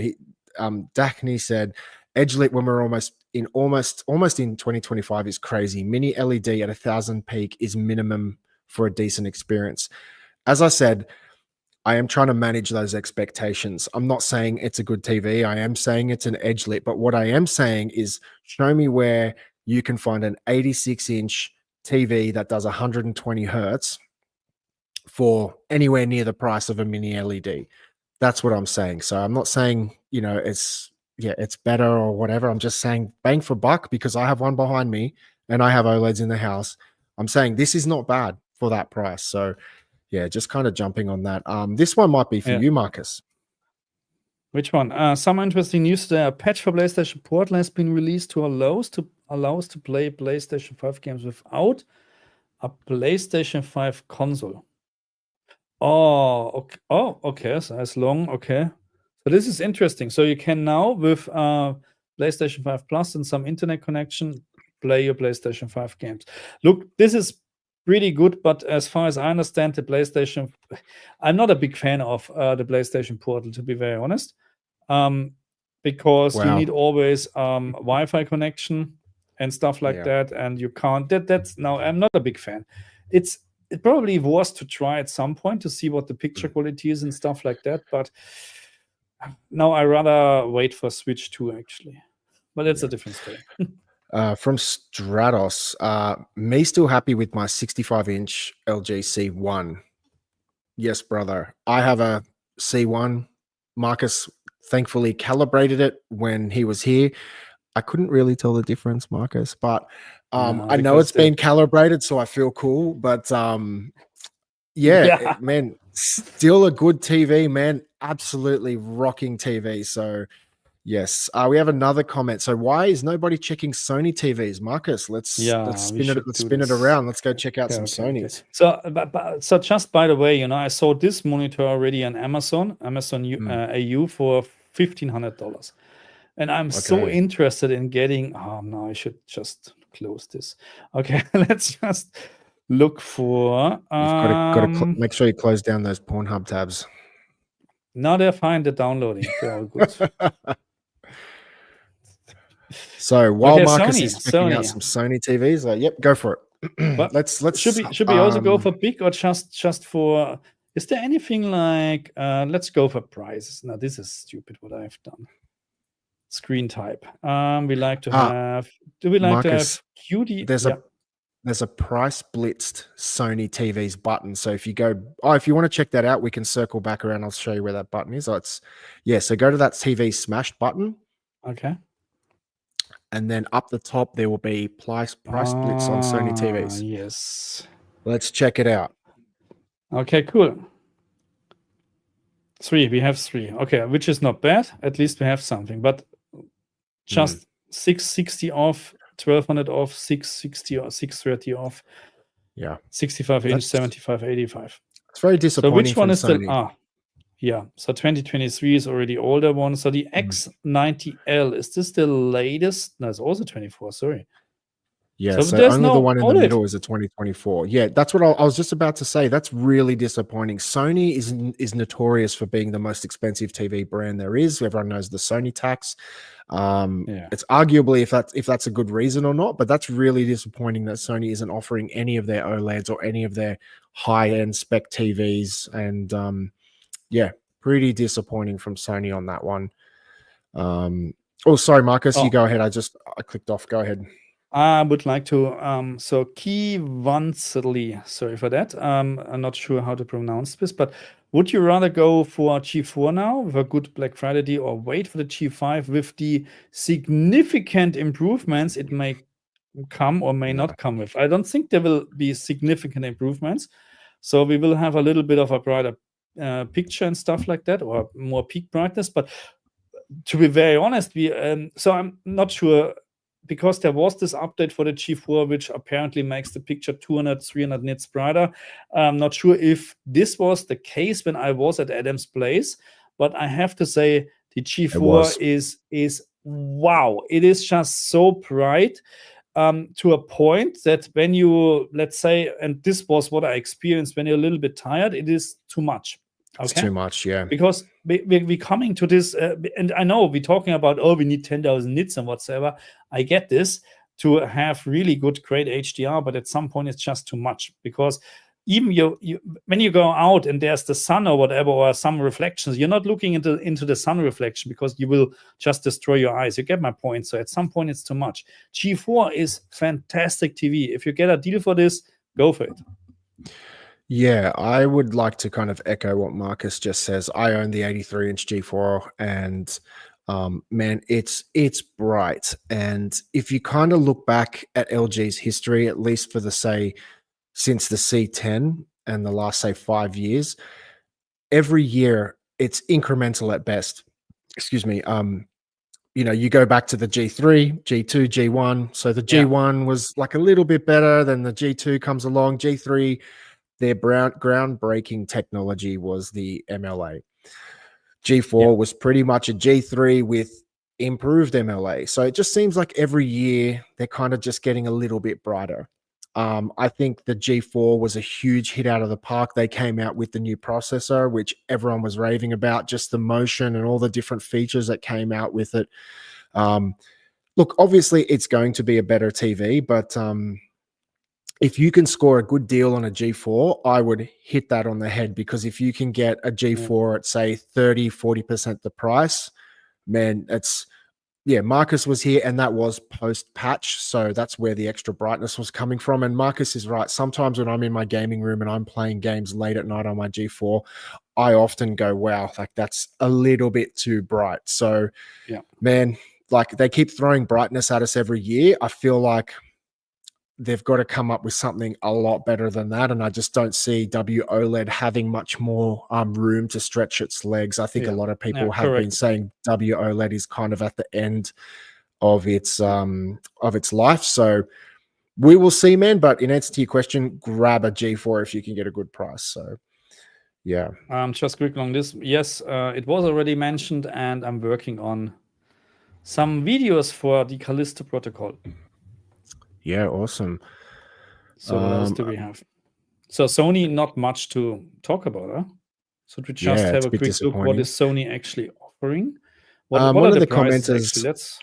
B: Daphne said, edge lit when we're almost in 2025 is crazy. Mini LED at 1,000 peak is minimum for a decent experience. As I said, I am trying to manage those expectations. I'm not saying it's a good TV. I am saying it's an edge lit. But what I am saying is, show me where you can find an 86-inch TV that does 120 hertz for anywhere near the price of a mini LED. That's what I'm saying. So I'm not saying, it's better or whatever. I'm just saying bang for buck, because I have one behind me and I have OLEDs in the house. I'm saying this is not bad for that price. So yeah, just kind of jumping on that. This one might be for you, Marcus.
A: Which one? Some interesting news today. A patch for PlayStation Portal has been released to allow us to play PlayStation 5 games without a PlayStation 5 console. Oh, okay. Oh, okay. So as long, okay. So this is interesting. So you can now, with PlayStation 5 Plus and some internet connection, play your PlayStation 5 games. Look, this is pretty good, but as far as I understand, the PlayStation, I'm not a big fan of the PlayStation Portal, to be very honest, because you need always Wi-Fi connection and stuff like that, and you can't. That's now, I'm not a big fan. It probably was to try at some point to see what the picture quality is and stuff like that, but now I rather wait for Switch 2 actually. But that's a different story.
B: From Stratos, me still happy with my 65-inch LG C1. Yes, brother. I have a C1. Marcus thankfully calibrated it when he was here. I couldn't really tell the difference, Marcus, but I know it's been calibrated, so I feel cool. But man, still a good TV, man. Absolutely rocking TV. So yes, we have another comment. So why is nobody checking Sony TVs, Marcus? Let's spin it around. Let's go check out some Sonys.
A: Okay. So just by the way, I saw this monitor already on Amazon AU for $1,500, and I'm so interested in getting. Oh no, I should just close this. Okay, let's just look for.
B: You've got to make sure you close down those Pornhub tabs.
A: Now they're fine. They're downloading. They're all good.
B: So while
A: Okay,
B: Marcus
A: Sony,
B: is checking out
A: Sony.
B: some Sony TVs, yep, go for it.
A: But
B: let's
A: should we also go for big or just for? Is there anything like? Let's go for prices. Now this is stupid. What I've done. Screen type. We like to have. Do we like
B: Marcus,
A: to have QD?
B: There's a price blitzed Sony TVs button. So if you go, if you want to check that out, we can circle back around. I'll show you where that button is. So go to that TV smashed button.
A: Okay.
B: And then up the top, there will be price blitz on Sony TVs.
A: Yes.
B: Let's check it out.
A: Okay, cool. We have 3. Okay, which is not bad. At least we have something. But just 660 off, 1200 off, 660 or 630 off.
B: Yeah.
A: 65 inch, 75, 85.
B: It's very disappointing.
A: So which one is
B: Sony.
A: still? Yeah. So 2023 is already older one. So the X90L, is this the latest? No, it's also 24. Sorry.
B: Yeah, so only the one in the middle is a 2024. Yeah, that's what I was just about to say. That's really disappointing. Sony is notorious for being the most expensive TV brand there is. Everyone knows the Sony tax. It's arguably if that's a good reason or not, but that's really disappointing that Sony isn't offering any of their OLEDs or any of their high-end spec TVs. And pretty disappointing from Sony on that one. Sorry, Marcus, you go ahead. I clicked off. Go ahead.
A: I would like to so Kiwansley, sorry for that. I'm not sure how to pronounce this, but would you rather go for G4 now with a good Black Friday deal, or wait for the G5 with the significant improvements it may come or may not come with? I don't think there will be significant improvements, so we will have a little bit of a brighter picture and stuff like that, or more peak brightness. But to be very honest, so I'm not sure, because there was this update for the G4, which apparently makes the picture 200, 300 nits brighter. I'm not sure if this was the case when I was at Adam's place, but I have to say the G4 is wow. It is just so bright to a point that when you, let's say, and this was what I experienced, when you're a little bit tired, it is too much. Okay?
B: It's too much, yeah.
A: Because we're coming to this, and I know we're talking about, we need 10,000 nits and whatsoever. I get this, to have really good, great HDR, but at some point it's just too much, because even when you go out and there's the sun or whatever, or some reflections, you're not looking into the sun reflection, because you will just destroy your eyes. You get my point? So at some point it's too much. G4 is fantastic TV. If you get a deal for this, go for it.
B: Yeah, I would like to kind of echo what Marcus just says. I own the 83-inch G4, and man, it's bright. And if you kind of look back at LG's history, at least for since the C10 and the last 5 years, every year it's incremental at best. Excuse me. You go back to the G3, G2, G1. So the G1 was like a little bit better, then the G2 comes along, G3. Their groundbreaking technology was the MLA. G4 was pretty much a G3 with improved MLA. So it just seems like every year they're kind of just getting a little bit brighter. I think the G4 was a huge hit out of the park. They came out with the new processor, which everyone was raving about, just the motion and all the different features that came out with it. Look, obviously it's going to be a better TV, but if you can score a good deal on a G4, I would hit that on the head, because if you can get a G4 at, say, 30, 40% the price, man, Marcus was here, and that was post-patch, so that's where the extra brightness was coming from. And Marcus is right. Sometimes when I'm in my gaming room and I'm playing games late at night on my G4, I often go, wow, like that's a little bit too bright. So, man, like they keep throwing brightness at us every year. I feel like they've got to come up with something a lot better than that. And I just don't see WOLED having much more room to stretch its legs. I think a lot of people have been saying WOLED is kind of at the end of its life. So we will see, man. But in answer to your question, grab a G4 if you can get a good price. So yeah.
A: Just quick on this. Yes, it was already mentioned, and I'm working on some videos for the Callisto protocol.
B: Yeah, awesome.
A: So what else do we have? So Sony, not much to talk about, huh? So we just have
B: it's
A: a
B: a bit
A: quick look. What
B: disappointing.
A: is Sony actually offering? What
B: One
A: are
B: of
A: the
B: the
A: prices
B: commenters
A: actually? Let's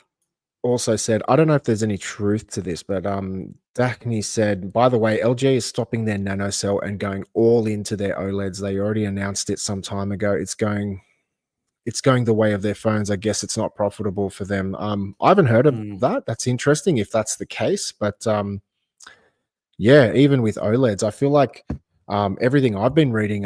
B: also said, I don't know if there's any truth to this, but Daphne said, by the way, LG is stopping their nanocell and going all into their OLEDs. They already announced it some time ago. It's going the way of their phones. I guess it's not profitable for them. I haven't heard of that. That's interesting if that's the case. But yeah, even with OLEDs, I feel like everything I've been reading,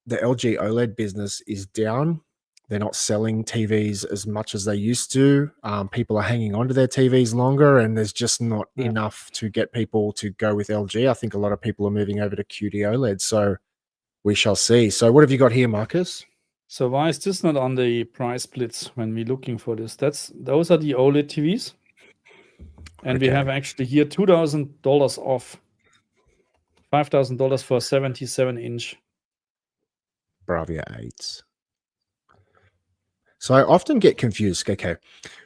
B: the LG OLED business is down. They're not selling TVs as much as they used to. People are hanging on to their TVs longer, and there's just not enough to get people to go with LG. I think a lot of people are moving over to QD OLED. So we shall see. So what have you got here, Marcus?
A: So why is this not on the price splits when we're looking for this? Those are the OLED TVs. And we have actually here $2,000 off. $5,000 for a 77-inch.
B: Bravia 8s. So I often get confused. Okay.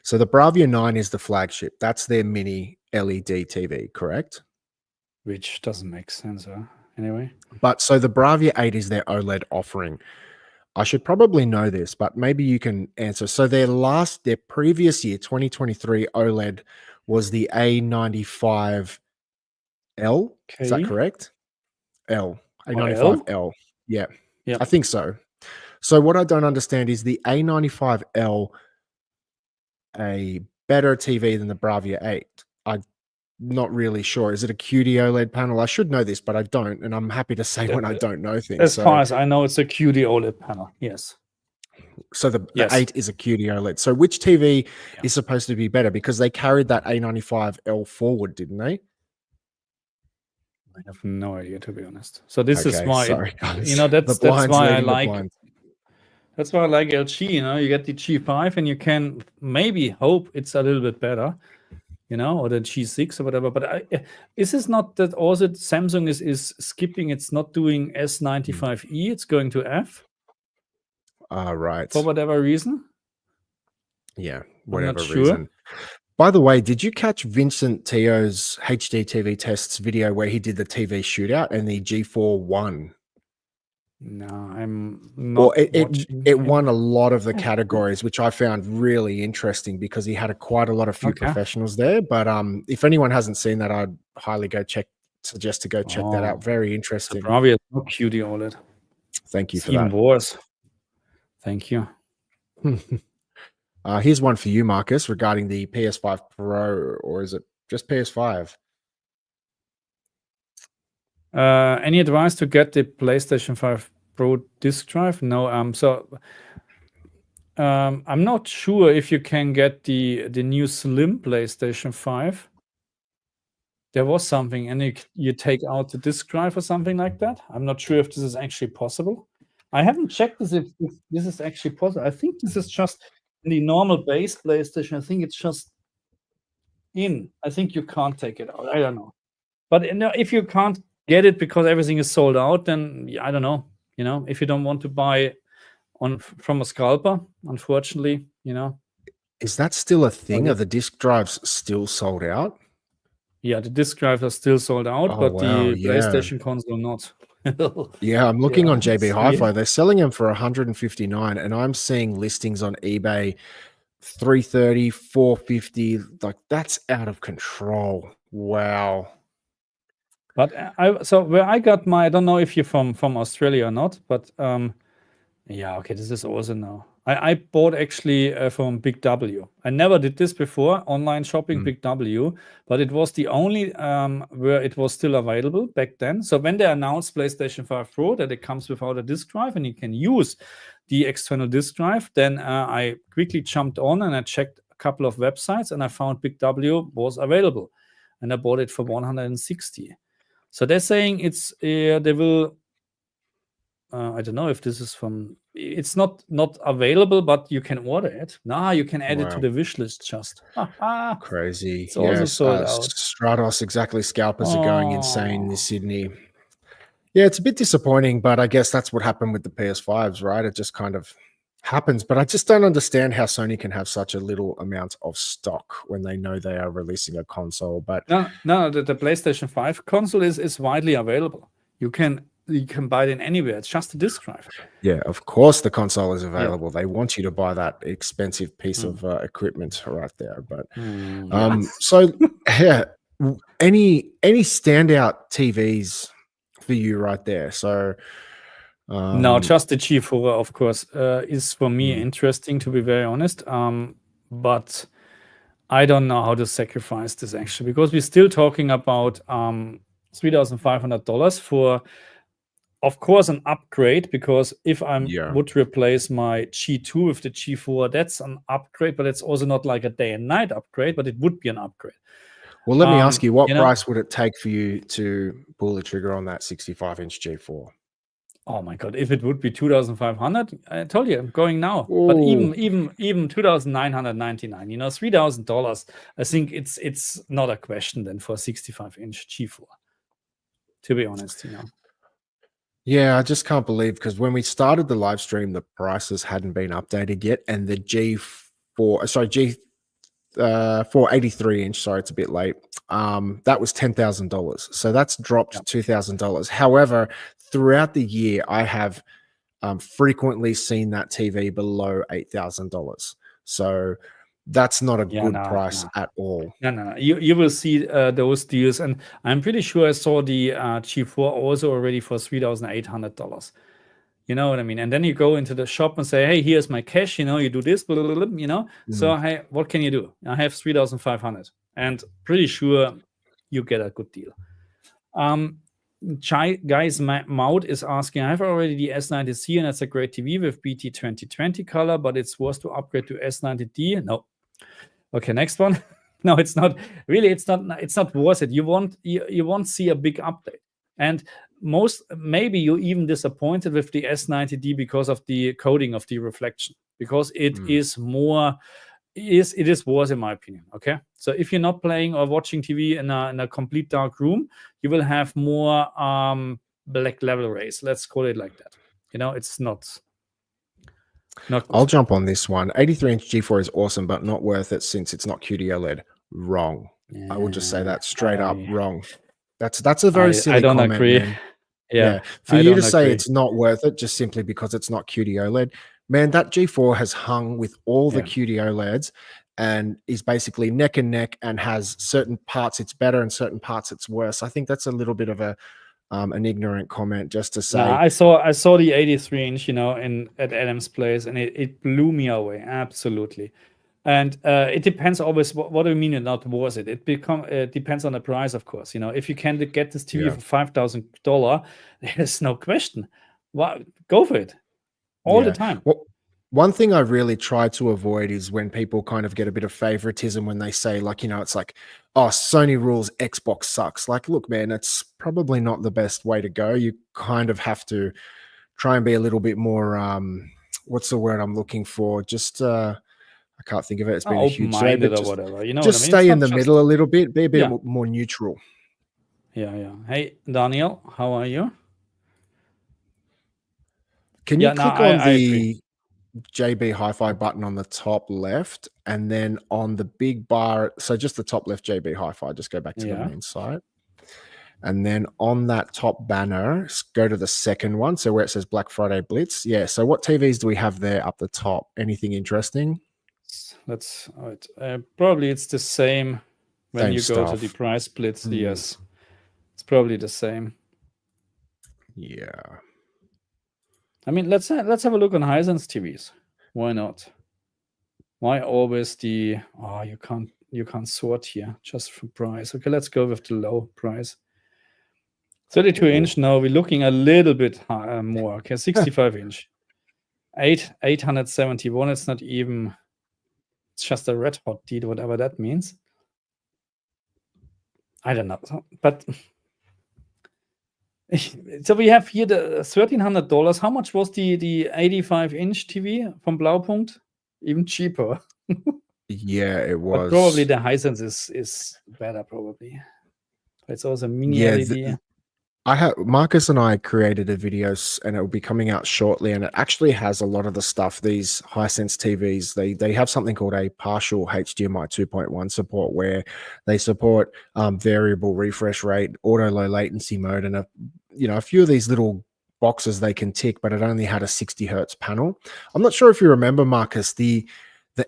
B: So the Bravia 9 is the flagship. That's their mini LED TV, correct?
A: Which doesn't make sense, huh? Anyway.
B: But so the Bravia 8 is their OLED offering. I should probably know this, but maybe you can answer. So their previous year, 2023 OLED was the A95L. Okay. Is that correct? L. A95L. Yeah. I think so. So what I don't understand is the A95L a better TV than the Bravia 8? I'm not really sure. Is it a QD OLED panel? I should know this, but I don't, and I'm happy to say when I don't know things.
A: As far as I know, it's a QD OLED panel. Yes.
B: So the 8 is a QD OLED. So which TV is supposed to be better? Because they carried that A95L forward, didn't they?
A: I have no idea, to be honest. So this is why,
B: that's
A: why I like. That's why I like LG. You get the G5, and you can maybe hope it's a little bit better, or the G6 or whatever. But is this not that also Samsung is skipping? It's not doing S95e. It's going to F.
B: Right.
A: For whatever reason.
B: Yeah, whatever reason. By the way, did you catch Vincent Teo's HD TV tests video where he did the TV shootout and the G4 won?
A: No, I'm not.
B: Well, it won a lot of the categories, which I found really interesting because he had quite a lot of few professionals there. But if anyone hasn't seen that, I'd highly suggest to go check that out. Very interesting.
A: So Bravia is not QD OLED.
B: Thank you for
A: even
B: that.
A: Worse. Thank you.
B: Here's one for you, Marcus, regarding the PS5 Pro, or is it just PS5?
A: Any advice to get the PlayStation 5 Pro disk drive? No. I'm not sure if you can get the new slim PlayStation 5. There was something, and you take out the disk drive or something like that. I'm not sure if this is actually possible. I haven't checked this if this is actually possible. I think this is just in the normal base PlayStation. I think it's just in. I think you can't take it out. I don't know. But if you can't get it because everything is sold out, then I don't know. If you don't want to buy from a scalper, unfortunately,
B: Is that still a thing? Are the disk drives still sold out?
A: Yeah, the disk drives are still sold out, but the PlayStation console not.
B: Yeah, I'm looking on JB Hi-Fi. They're selling them for $159, and I'm seeing listings on eBay $330, $450. Like, that's out of control. Wow.
A: But where I got I don't know if you're from Australia or not, but this is also now. I bought actually from Big W. I never did this before, online shopping Big W, but it was the only where it was still available back then. So when they announced PlayStation 5 Pro that it comes without a disk drive and you can use the external disk drive, then I quickly jumped on and I checked a couple of websites and I found Big W was available, and I bought it for $160. So they're saying they will. I don't know if this is from. It's not available, but you can order it. You can add it to the wish list. Just
B: crazy.
A: It's also sold out.
B: Stratos, exactly. Scalpers are going insane in Sydney. Yeah, it's a bit disappointing, but I guess that's what happened with the PS5s, right? It just kind of Happens, but I just don't understand how Sony can have such a little amount of stock when they know they are releasing a console. But
A: No, the PlayStation 5 console is widely available. You can buy it in anywhere. It's just a disk drive.
B: yeah, of course the console is available. They want you to buy that expensive piece of equipment right there. But
A: Yeah.
B: so yeah, any standout TVs for you right there? So
A: No, just the G4, of course, is for me interesting, to be very honest. But I don't know how to sacrifice this actually, because we're still talking about $3,500 for, of course, an upgrade. Because if I would replace my G2 with the G4, that's an upgrade, but it's also not like a day and night upgrade, but it would be an upgrade.
B: Well, let me ask you, what price would it take for you to pull the trigger on that 65-inch G4?
A: Oh my God! If it would be 2,500, I told you I'm going now. Ooh. But even 2,999, $3,000. I think it's not a question then for a 65-inch G4. To be honest,
B: Yeah, I just can't believe, because when we started the live stream, the prices hadn't been updated yet, and the G4 83-inch, sorry, it's a bit late. That was $10,000. So that's dropped $2,000. However, throughout the year, I have frequently seen that TV below $8,000. So that's not a good price at all.
A: No. You will see those deals, and I'm pretty sure I saw the G4 also already for $3,800. You know what I mean? And then you go into the shop and say, hey, here's my cash, you do this, blah, blah, blah, So, hey, what can you do? I have 3,500, and pretty sure you get a good deal. Guys, Maud is asking, I have already the S90C, and it's a great TV with BT 2020 color, but it's worth to upgrade to S90D. No. Okay, next one. No, it's not. Really, it's not worth it. You won't see a big update. And maybe you're even disappointed with the S90D because of the coding of the reflection, because it is more, it is worse in my opinion. Okay, so if you're not playing or watching TV in a complete dark room, you will have more black level rays. Let's call it like that. It's not good.
B: I'll jump on this one. 83-inch G4 is awesome, but not worth it since it's not QD-OLED. Wrong. I will just say that straight up. Wrong. That's a very silly comment. I don't agree. Man. Yeah. For you to say it's not worth it just simply because it's not QD-OLED, man, that G4 has hung with all the QD-OLEDs and is basically neck and neck, and has certain parts it's better and certain parts it's worse. I think that's a little bit of an ignorant comment just to say.
A: I saw the 83-inch, at Adam's place, and it blew me away. Absolutely. And it depends always. What do you mean not worth it? It depends on the price, of course. If you can get this TV for $5,000, there's no question. Go for it all the time.
B: Well, one thing I really try to avoid is when people kind of get a bit of favoritism when they say, like, it's like, oh, Sony rules, Xbox sucks. Like, look, man, it's probably not the best way to go. You kind of have to try and be a little bit more, what's the word I'm looking for? Just, I can't think of it. It's been a huge
A: journey, or whatever.
B: Just stay in the middle a little bit. Be a bit more neutral.
A: Yeah. Hey, Daniel, how are you?
B: Can you click on the JB Hi-Fi button on the top left, and then on the big bar, so just the top left JB Hi-Fi, just go back to the main site. And then on that top banner, go to the second one, so where it says Black Friday Blitz. Yeah, so what TVs do we have there up the top? Anything interesting?
A: That's probably it's the same when you go to the price blitz. Yes, it's probably the same.
B: Yeah.
A: I mean, let's have a look on Hisense TVs. Why not? Why always the you can't sort here just from price. Okay, let's go with the low price. 32-inch. Now we're looking a little bit more. Okay, 65-inch. 871. It's not even. It's just a red hot deal, whatever that means. I don't know, but. So we have here the $1,300. How much was the 85-inch TV from Blaupunkt? Even cheaper.
B: Yeah, it was.
A: But probably the Hisense is better, probably. But it's also mini LED.
B: Marcus and I created a video and it will be coming out shortly, and it actually has a lot of the stuff. These Hisense TVs, they have something called a partial HDMI 2.1 support, where they support variable refresh rate, auto low latency mode, and a few of these little boxes they can tick, but it only had a 60 hertz panel. I'm not sure if you remember, Marcus, the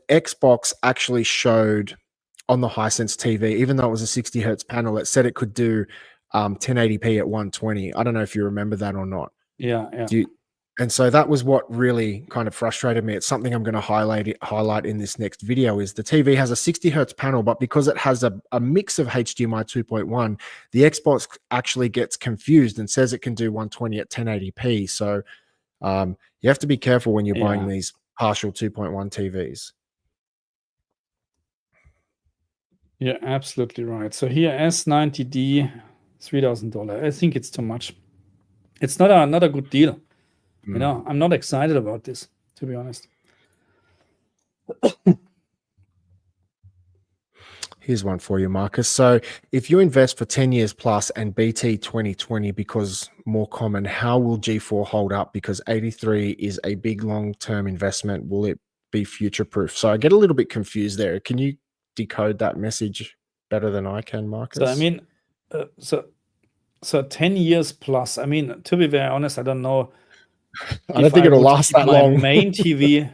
B: Xbox actually showed on the Hisense TV, even though it was a 60 hertz panel, it said it could do 1080p at 120. I don't know if you remember that or not.
A: Yeah.
B: And so that was what really kind of frustrated me. It's something I'm going to highlight in this next video. Is the TV has a 60 hertz panel, but because it has a mix of HDMI 2.1, the Xbox actually gets confused and says it can do 120 at 1080p. So you have to be careful when you're buying these partial 2.1 TVs.
A: You're absolutely right. So here, S90D, $3,000. I think it's too much. It's not a good deal. I'm not excited about this, to be honest.
B: Here's one for you, Marcus. So if you invest for 10 years plus and BT 2020 because more common, how will G4 hold up? Because 83 is a big long-term investment. Will it be future-proof? So I get a little bit confused there. Can you decode that message better than I can, Marcus?
A: So I mean, so 10 years plus. I mean, to be very honest, I don't know.
B: I don't think it'll last that long.
A: Main TV.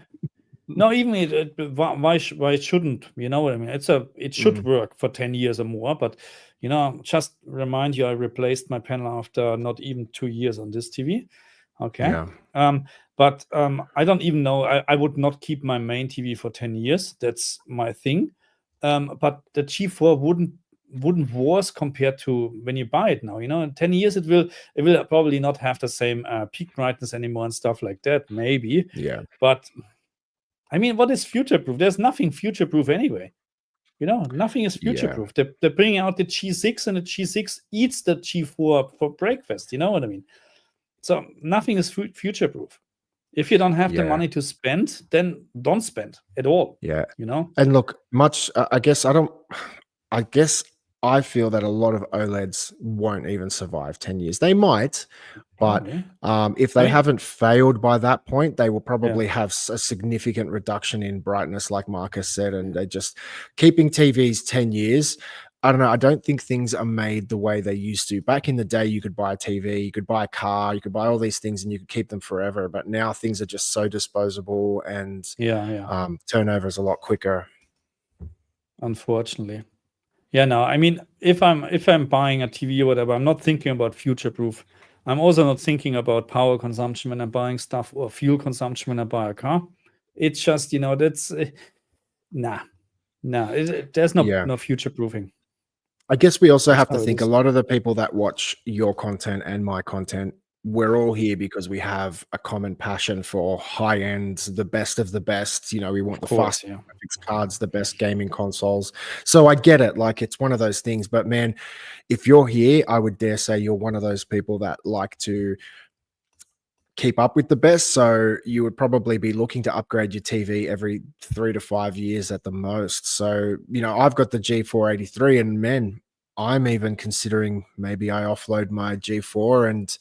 A: No, even why shouldn't? You know what I mean? It should work for 10 years or more. But just remind you, I replaced my panel after not even 2 years on this TV. Okay.
B: Yeah.
A: But I don't even know. I would not keep my main TV for 10 years. That's my thing. But the G4 wouldn't worse compared to when you buy it now. In 10 years it will probably not have the same peak brightness anymore and stuff like that. Maybe.
B: Yeah.
A: But I mean, what is future-proof? There's nothing future-proof anyway. Nothing is future-proof. Yeah. They're bringing out the G6, and the G6 eats the G4 for breakfast. You know what I mean? So nothing is future-proof. If you don't have the money to spend, then don't spend at all.
B: Yeah. And look, I feel that a lot of OLEDs won't even survive 10 years. They might, but if they haven't failed by that point, they will probably have a significant reduction in brightness, like Marcus said, and they're just keeping TVs 10 years. I don't know. I don't think things are made the way they used to. Back in the day, you could buy a TV, you could buy a car, you could buy all these things, and you could keep them forever. But now things are just so disposable, and turnover is a lot quicker.
A: Unfortunately. Yeah, no, I mean, if I'm buying a TV or whatever, I'm not thinking about future-proof. I'm also not thinking about power consumption when I'm buying stuff, or fuel consumption when I buy a car. It's just, that's there's no future-proofing.
B: I guess we also have to think a lot of the people that watch your content and my content, we're all here because we have a common passion for high end, the best of the best. We want the fast graphics cards, the best gaming consoles. So I get it. Like, it's one of those things. But man, if you're here, I would dare say you're one of those people that like to keep up with the best. So you would probably be looking to upgrade your TV every 3 to 5 years at the most. So, I've got the G483, and man, I'm even considering maybe I offload my G4 and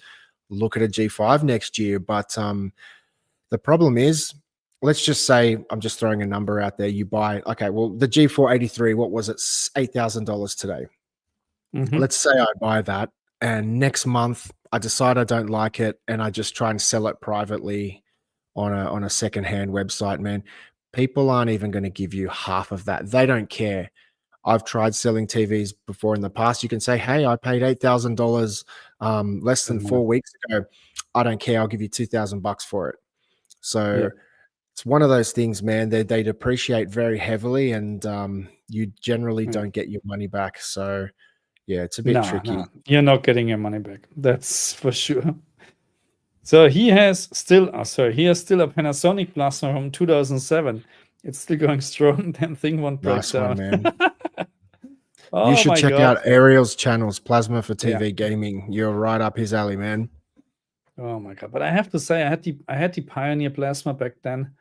B: look at a G5 next year. But the problem is, let's just say, I'm just throwing a number out there. You buy, the G483, what was it? $8,000 today. Let's say I buy that, and next month I decide I don't like it, and I just try and sell it privately on a secondhand website. Man, people aren't even going to give you half of that. They don't care. I've tried selling TVs before in the past. You can say, hey, I paid $8,000 less than 4 weeks ago. I don't care. I'll give you $2,000 for it. So it's one of those things, man. They depreciate very heavily, and you generally don't get your money back. So yeah, it's a bit tricky.
A: No, you're not getting your money back. That's for sure. So he has still a Panasonic plasma from 2007. It's still going strong. Damn thing won't break down.
B: Man. You should check out Ariel's channels, Plasma for TV Gaming. You're right up his alley, man.
A: Oh my God. But I have to say, I had the Pioneer plasma back then.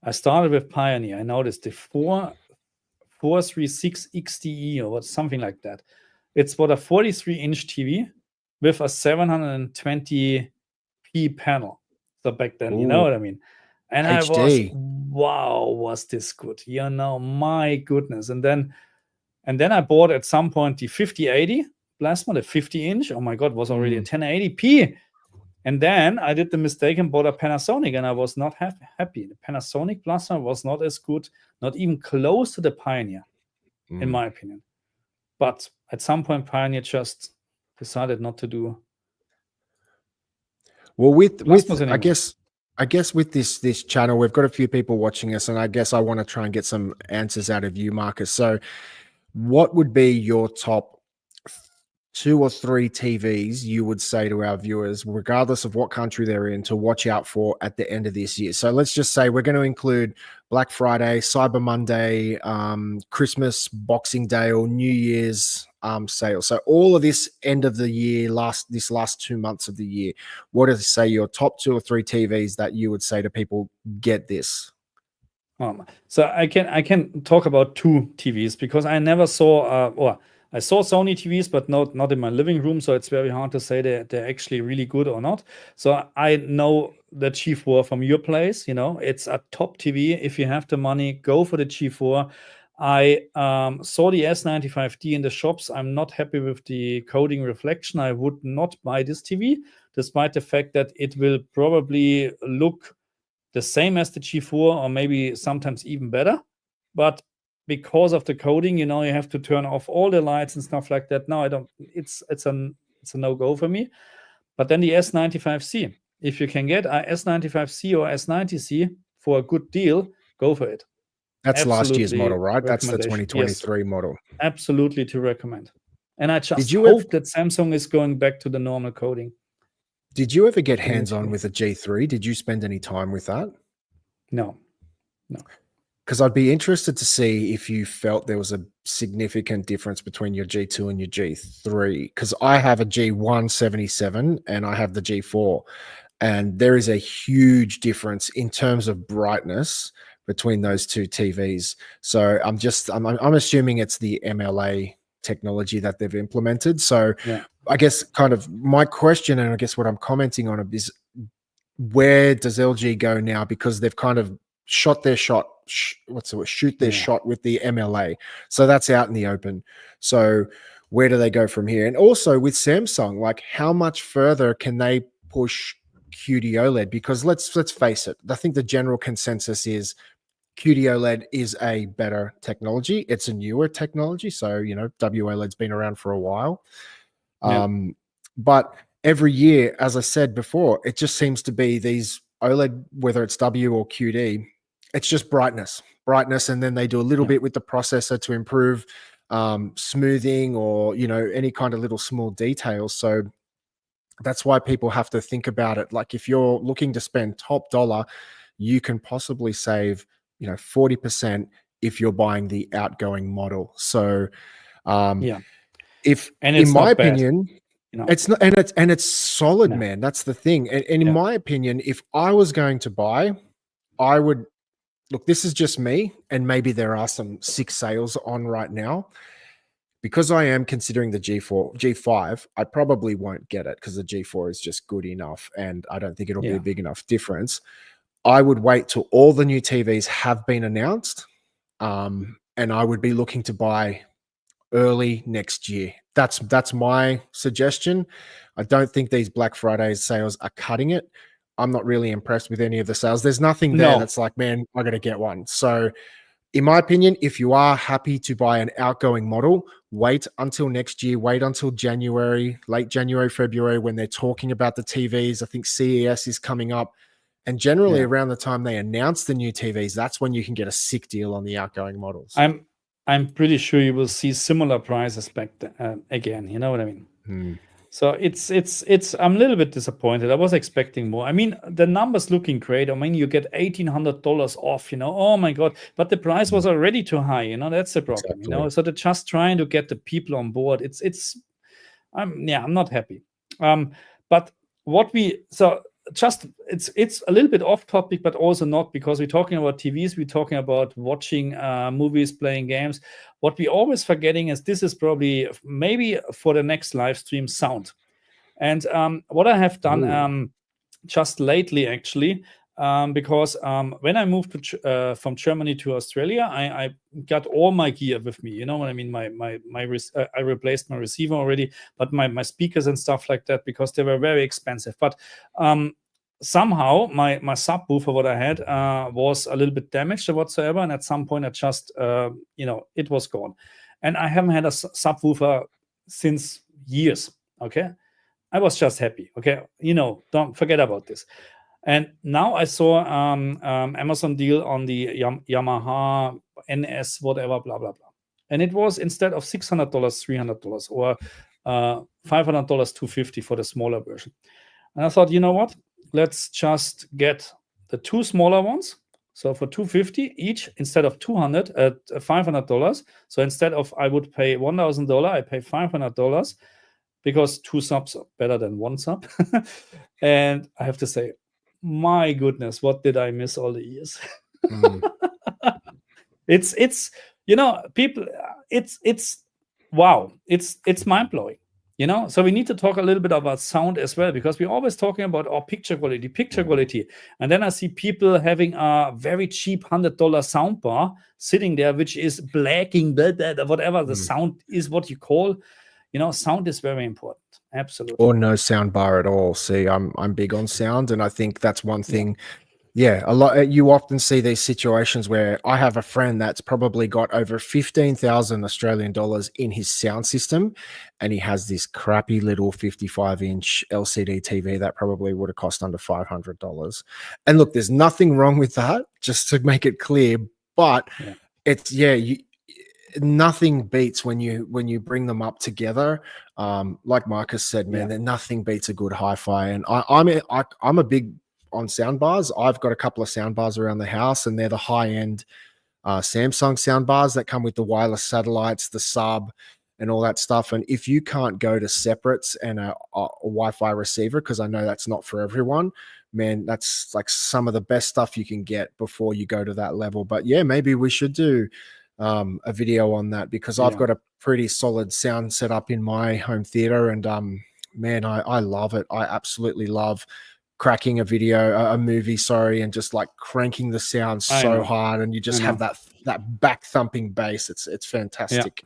A: I started with Pioneer. I noticed the 436 XDE or something like that. It's what, a 43-inch TV with a 720p panel. So back then, you
B: Ooh,
A: know what I mean? And I was,
B: HD.
A: wow, was this good? You know, my goodness. And then I bought at some point the 5080 plasma, the 50-inch. Oh my God, was already a 1080p. And then I did the mistake and bought a Panasonic, and I was not happy. The Panasonic plasma was not as good, not even close to the Pioneer, in my opinion. But at some point, Pioneer just decided not to do.
B: Well, with
A: anymore.
B: I guess with this channel, we've got a few people watching us, and I guess I want to try and get some answers out of you, Marcus. So, what would be your top 2 or 3 TVs you would say to our viewers, regardless of what country they're in, to watch out for at the end of this year? So let's just say we're going to include Black Friday, Cyber Monday, Christmas, Boxing Day, or New Year's sale. So all of this end of the year, this last 2 months of the year, what is, say, your top 2 or 3 TVs that you would say to people, get this?
A: So I can talk about 2 TVs because I never saw I saw Sony TVs, but not in my living room, so it's very hard to say they're actually really good or not. So I know the G4 from your place. You know, it's a top TV. If you have the money, go for the G4. I saw the S95D in the shops. I'm not happy with the coding reflection. I would not buy this TV, despite the fact that it will probably look the same as the G4 or maybe sometimes even better. But because of the coding, you know, you have to turn off all the lights and stuff like that. No, I don't. It's a no-go for me. But then the S95C, if you can get a S95C or S90C for a good deal, go for it.
B: That's last year's model, right? That's the 2023
A: yes,
B: model.
A: Absolutely to recommend. And I just hope that Samsung is going back to the normal coding.
B: Did you ever get hands-on with a G3? Did you spend any time with that?
A: No.
B: Because I'd be interested to see if you felt there was a significant difference between your G2 and your G3. Because I have a G177 and I have the G4, and there is a huge difference in terms of brightness between those 2 TVs. So I'm assuming it's the MLA technology that they've implemented. So
A: yeah.
B: I guess kind of my question, and I guess what I'm commenting on is, where does LG go now? Because they've kind of shot their shot, shoot their shot with the MLA. So that's out in the open. So where do they go from here? And also with Samsung, like how much further can they push QD-OLED? Because let's face it, I think the general consensus is QD-OLED is a better technology. It's a newer technology. So, you know, WOLED's been around for a while. But every year, as I said before, it just seems to be these OLED, whether it's W or QD, it's just brightness, and then they do a little bit with the processor to improve smoothing or, you know, any kind of little small details. So that's why people have to think about it. Like if you're looking to spend top dollar, you can possibly save, you know, 40% if you're buying the outgoing model. So if, in my opinion, you know, it's not, and it's solid, man. That's the thing. And in my opinion, if I was going to buy, I would look, this is just me, and maybe there are some 6 sales on right now. Because I am considering the G5, I probably won't get it because the G4 is just good enough, and I don't think it'll be a big enough difference. I would wait till all the new TVs have been announced, and I would be looking to buy early next year. That's my suggestion. I don't think these Black Friday sales are cutting it. I'm not really impressed with any of the sales. There's nothing there that's like, man, I got to get one. So in my opinion, if you are happy to buy an outgoing model, wait until next year, wait until January, late January, February, when they're talking about the TVs. I think CES is coming up. And generally around the time they announce the new TVs, that's when you can get a sick deal on the outgoing models.
A: I'm pretty sure you will see similar prices back again. You know what I mean? So it's I'm a little bit disappointed. I was expecting more. I mean, the numbers looking great. I mean, you get $1,800 off, you know. Oh my God. But the price was already too high, you know. That's the problem, you know. So they're just trying to get the people on board. I'm not happy. But it's a little bit off topic, but also not, because we're talking about TVs, we're talking about watching movies, playing games. What we always forgetting is this is probably maybe for the next live stream, sound. And what I have done
B: Ooh.
A: just lately, actually, because when I moved from Germany to Australia, I got all my gear with me. You know what I mean? I replaced my receiver already, but my speakers and stuff like that, because they were very expensive. But somehow my subwoofer, what I had, was a little bit damaged or whatsoever, and at some point I just it was gone, and I haven't had a subwoofer since years. Okay, I was just happy. Okay, don't forget about this. And now I saw Amazon deal on the Yamaha NS whatever, blah blah blah, and it was, instead of $600, $300, or $500, $250 for the smaller version. And I thought, you know what? Let's just get the two smaller ones. So for $250 each, instead of $500. So instead of, I would pay $1,000, I pay $500, because two subs are better than one sub. And I have to say, my goodness, what did I miss all the years? It's people, it's wow, it's mind-blowing. So we need to talk a little bit about sound as well, because we're always talking about our picture quality. And then I see people having a very cheap $100 soundbar sitting there, which is blacking, whatever the sound is, what you call. Sound is very important. Absolutely.
B: Or no sound bar at all. See, I'm big on sound, and I think that's one thing. Yeah, a lot. You often see these situations where I have a friend that's probably got over 15,000 Australian dollars in his sound system, and he has this crappy little 55-inch LCD TV that probably would have cost under $500. And look, there's nothing wrong with that, just to make it clear. But it's nothing beats when you bring them up together. Like Marcus said, man, then nothing beats a good hi-fi. And I'm a big on sound bars. I've got a couple of sound bars around the house, and they're the high-end Samsung sound bars that come with the wireless satellites, the sub, and all that stuff. And if you can't go to separates and a Wi-Fi receiver, because I know that's not for everyone, man, that's like some of the best stuff you can get before you go to that level. But yeah, maybe we should do a video on that, because I've got a pretty solid sound set up in my home theater, and man, I love it. I absolutely love cracking a movie, and just like cranking the sound so hard, and you just have that back thumping bass. It's fantastic.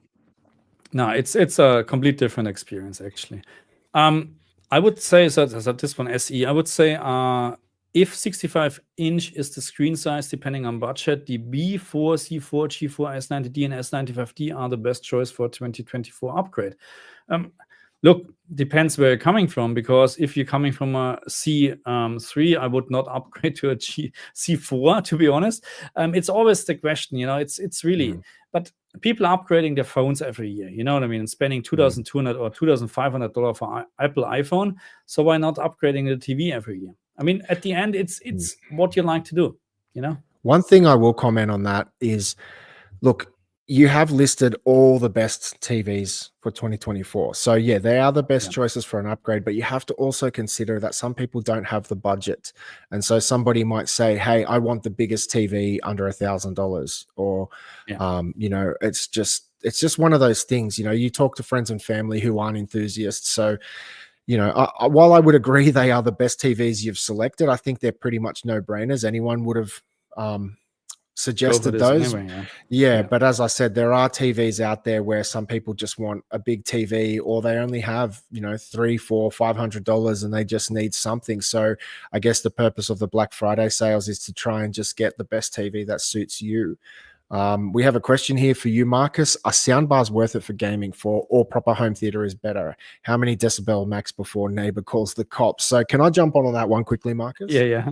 A: No, it's a complete different experience, actually. I would say, so this one SE, I would say if 65-inch is the screen size, depending on budget, the B4, C4, G4, S90D, and S95D are the best choice for 2024 upgrade. Look, depends where you're coming from, because if you're coming from a C3, I would not upgrade to a C4, to be honest. It's always the question, it's really, but people are upgrading their phones every year, you know what I mean, and spending $2,200 or $2,500 for Apple iPhone. So why not upgrading the TV every year? I mean, at the end, it's what you like to do,
B: One thing I will comment on that is, look, you have listed all the best TVs for 2024. So yeah, they are the best choices for an upgrade, but you have to also consider that some people don't have the budget. And so somebody might say, hey, I want the biggest TV under $1,000, or, it's just one of those things. You talk to friends and family who aren't enthusiasts. So, while I would agree they are the best TVs you've selected, I think they're pretty much no-brainers. Anyone would have suggested those. Anyway, but as I said, there are TVs out there where some people just want a big TV, or they only have $300, $400, $500, and they just need something. So I guess the purpose of the Black Friday sales is to try and just get the best TV that suits you. We have a question here for you, Marcus. Are soundbars worth it for gaming, or proper home theater is better? How many decibel max before neighbor calls the cops? So can I jump on that one quickly, Marcus?
A: Yeah.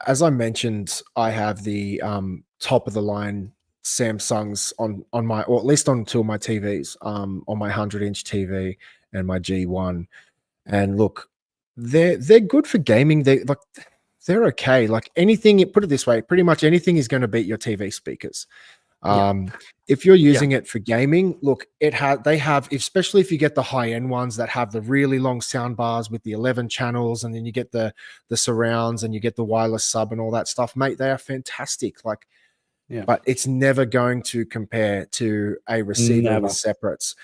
B: As I mentioned, I have the top of the line Samsungs on my, or at least on two of my TVs, on my 100-inch TV and my G1. And look, they're good for gaming. They're okay. Like anything, put it this way, pretty much anything is going to beat your TV speakers. If you're using it for gaming, look, they have, especially if you get the high-end ones that have the really long sound bars with the 11 channels, and then you get the surrounds, and you get the wireless sub and all that stuff, mate, they are fantastic. Like,
A: Yeah.
B: but it's never going to compare to a receiver
A: Never.
B: with separates.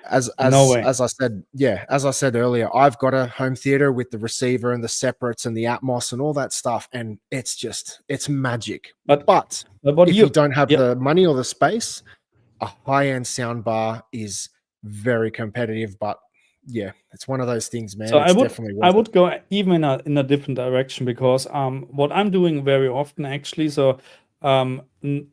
B: As
A: No way.
B: I said earlier, I've got a home theater with the receiver and the separates and the Atmos and all that stuff, and it's magic.
A: But
B: But
A: what
B: if you don't have
A: yeah.
B: the money or the space, a high-end sound bar is very competitive. But yeah, it's one of those things, man.
A: So
B: It's definitely worth
A: I would go even in a different direction, because what I'm doing very often actually, so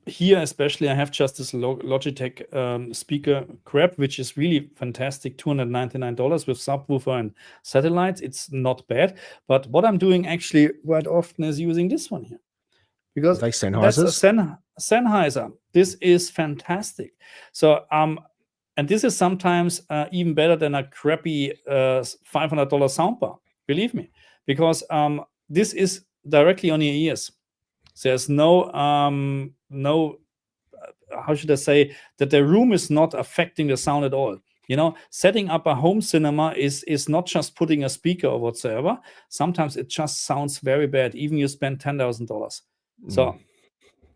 A: here especially, I have just this Logitech speaker crap, which is really fantastic, $299 with subwoofer and satellites. It's not bad. But what I'm doing actually quite often is using this one here, because
B: They
A: that's a
B: Sennheisers?
A: Sennheiser. This is fantastic. So and this is sometimes even better than a crappy $500 soundbar, believe me, because this is directly on your ears. There's no how should I say, that the room is not affecting the sound at all. You know, setting up a home cinema is not just putting a speaker or whatsoever. Sometimes it just sounds very bad, even you spend $10,000. So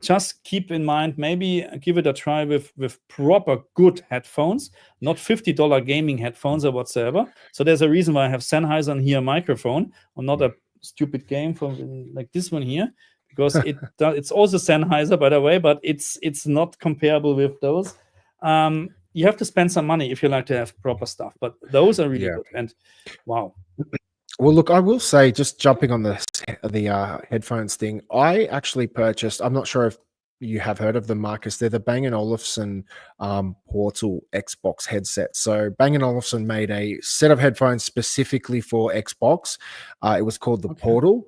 A: just keep in mind, maybe give it a try with proper good headphones, not $50 gaming headphones or whatsoever. So there's a reason why I have Sennheiser on here microphone, or not a stupid game from like this one here, because it's also Sennheiser, by the way, but it's not comparable with those. You have to spend some money if you like to have proper stuff, but those are really good. And wow.
B: Well, look, I will say, just jumping on the headphones thing, I actually purchased, I'm not sure if you have heard of them, Marcus. They're the Bang & Olufsen Portal Xbox headset. So Bang & Olufsen made a set of headphones specifically for Xbox. It was called the Portal.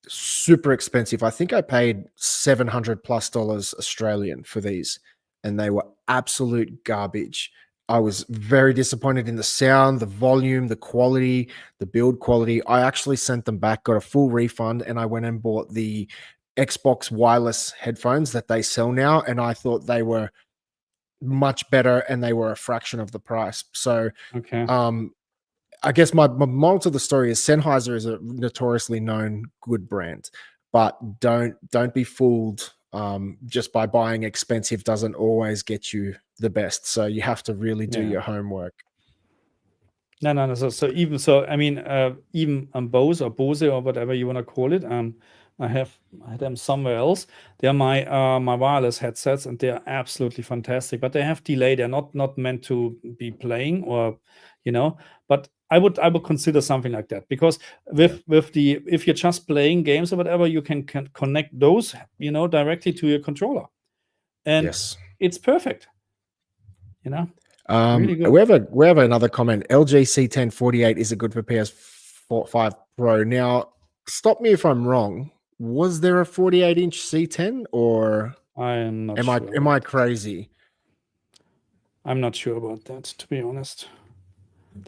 B: Super expensive. I think I paid $700+ Australian for these, and they were absolute garbage. I was very disappointed in the sound, the volume, the quality, the build quality. I actually sent them back, got a full refund, and I went and bought the Xbox wireless headphones that they sell now, and I thought they were much better, and they were a fraction of the price. So I guess my moral to the story is Sennheiser is a notoriously known good brand, but don't be fooled. Just by buying expensive doesn't always get you the best. So you have to really do your homework.
A: No. So even so, I mean, even Bose or whatever you want to call it, I had them somewhere else. They're my wireless headsets, and they're absolutely fantastic. But they have delay. They're not meant to be playing, or But I would consider something like that, because with the, if you're just playing games or whatever, you can connect those directly to your controller, and it's perfect. Really good.
B: We have another comment. LG C1048 is it good for PS5 Pro? Now, stop me if I'm wrong. Was there a 48-inch C10, or
A: I'm not
B: sure. Am I crazy?
A: I'm not sure about that, to be honest.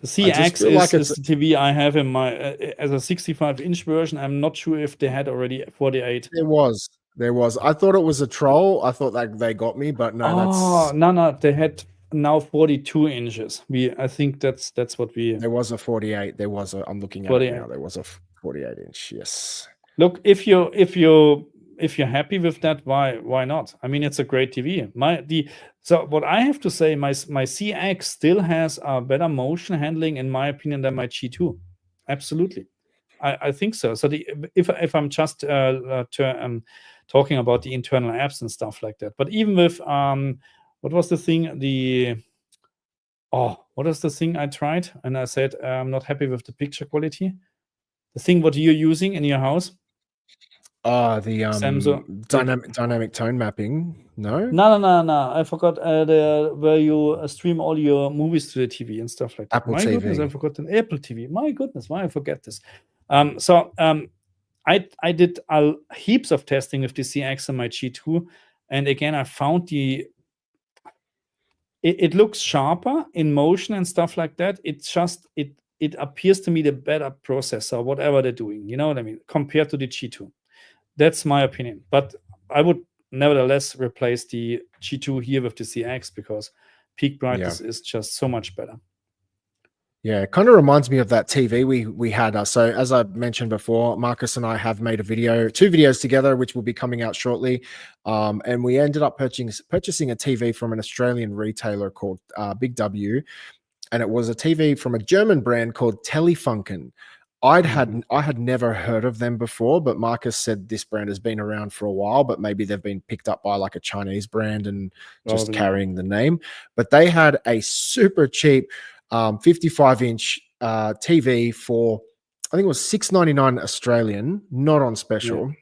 A: The CX is the TV I have in my as a 65-inch version. I'm not sure if they had already 48.
B: There was. I thought it was a troll. I thought that they got me, but no.
A: No. They had now 42 inches. I think that's what we.
B: There was a 48. There was a. I'm looking at it now. There was a 48-inch. Yes.
A: Look, if you're happy with that, why not? I mean, it's a great TV. So what I have to say, my CX still has a better motion handling, in my opinion, than my G2. Absolutely, I think so. So if I'm just talking about the internal apps and stuff like that, but even with what was the thing? What is the thing I tried? And I said I'm not happy with the picture quality. The thing what you're using in your house.
B: The Samsung dynamic tone mapping. No.
A: I forgot where you stream all your movies to the TV and stuff like that.
B: Apple TV.
A: Goodness, I forgot an Apple TV. My goodness, why I forget this? I did heaps of testing with the CX and my G2, and again I found it looks sharper in motion and stuff like that. It appears to me the better processor, whatever they're doing. You know what I mean? Compared to the G2. That's my opinion. But I would nevertheless replace the G2 here with the CX, because peak brightness is just so much better.
B: Yeah, it kind of reminds me of that TV we had. So as I mentioned before, Marcus and I have made a video, 2 videos together, which will be coming out shortly. And we ended up purchasing a TV from an Australian retailer called Big W, and it was a TV from a German brand called Telefunken. I had never heard of them before, but Marcus said this brand has been around for a while, but maybe they've been picked up by like a Chinese brand and just
A: Probably.
B: carrying the name. But they had a super cheap 55-inch TV for, I think it was $6.99 Australian, not on special.
A: Yeah.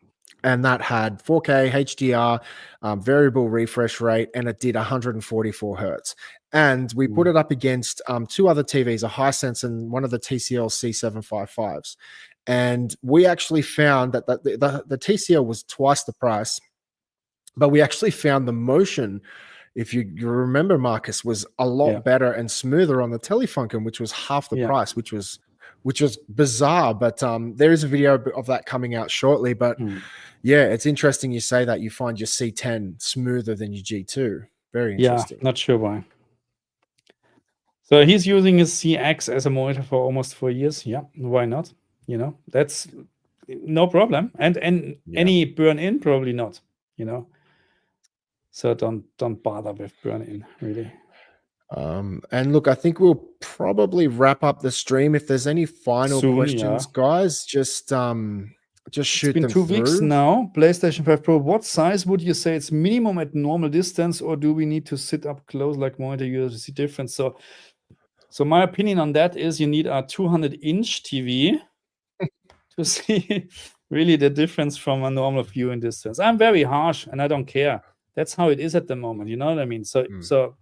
B: And that had 4K HDR, variable refresh rate, and it did 144 hertz. And we put it up against 2 other TVs, a Hisense and one of the TCL C755s. And we actually found that the TCL was twice the price, but we actually found the motion, if you remember, Marcus, was a lot better and smoother on the Telefunken, which was half the price, which was bizarre. But there is a video of that coming out shortly. But yeah, it's interesting you say that you find your C10 smoother than your G2. Very interesting.
A: Yeah, not sure why. So he's using his CX as a monitor for almost 4 years. Yeah, why not? You know, that's no problem. And any burn-in, probably not, you know. So don't bother with burn-in, really.
B: And look, I think we'll probably wrap up the stream. If there's any final questions, guys, just shoot them through.
A: It's been 2 weeks now. PlayStation 5 Pro, what size would you say it's minimum at normal distance, or do we need to sit up close like monitor users to see difference? So my opinion on that is you need a 200-inch TV to see really the difference from a normal viewing distance. I'm very harsh and I don't care. That's how it is at the moment. You know what I mean? So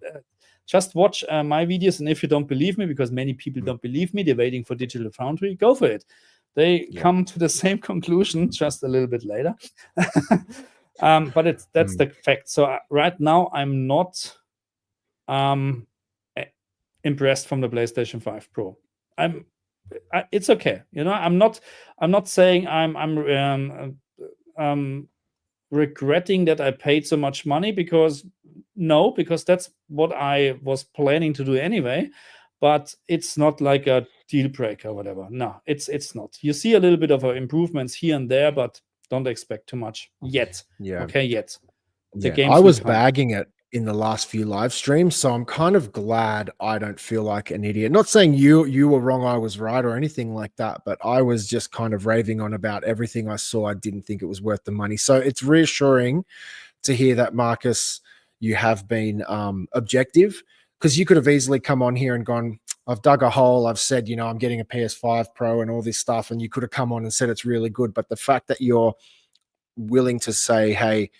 A: just watch my videos, and if you don't believe me, because many people don't believe me, they're waiting for Digital Foundry, go for it. They come to the same conclusion just a little bit later. But that's the fact. So right now I'm not impressed from the PlayStation 5 Pro. It's okay. You know, I'm not saying I'm regretting that I paid so much money, because that's what I was planning to do anyway. But it's not like a deal breaker or whatever. No, it's not. You see a little bit of improvements here and there, but don't expect too much yet.
B: Yeah.
A: Okay, yet.
B: I was bagging it in the last few live streams, so I'm kind of glad I don't feel like an idiot. Not saying you were wrong, I was right, or anything like that, but I was just kind of raving on about everything I saw. I didn't think it was worth the money. So it's reassuring to hear that, Marcus, you have been objective, because you could have easily come on here and gone, I've dug a hole, I've said, you know, I'm getting a PS5 Pro and all this stuff, and you could have come on and said it's really good. But the fact that you're willing to say, hey,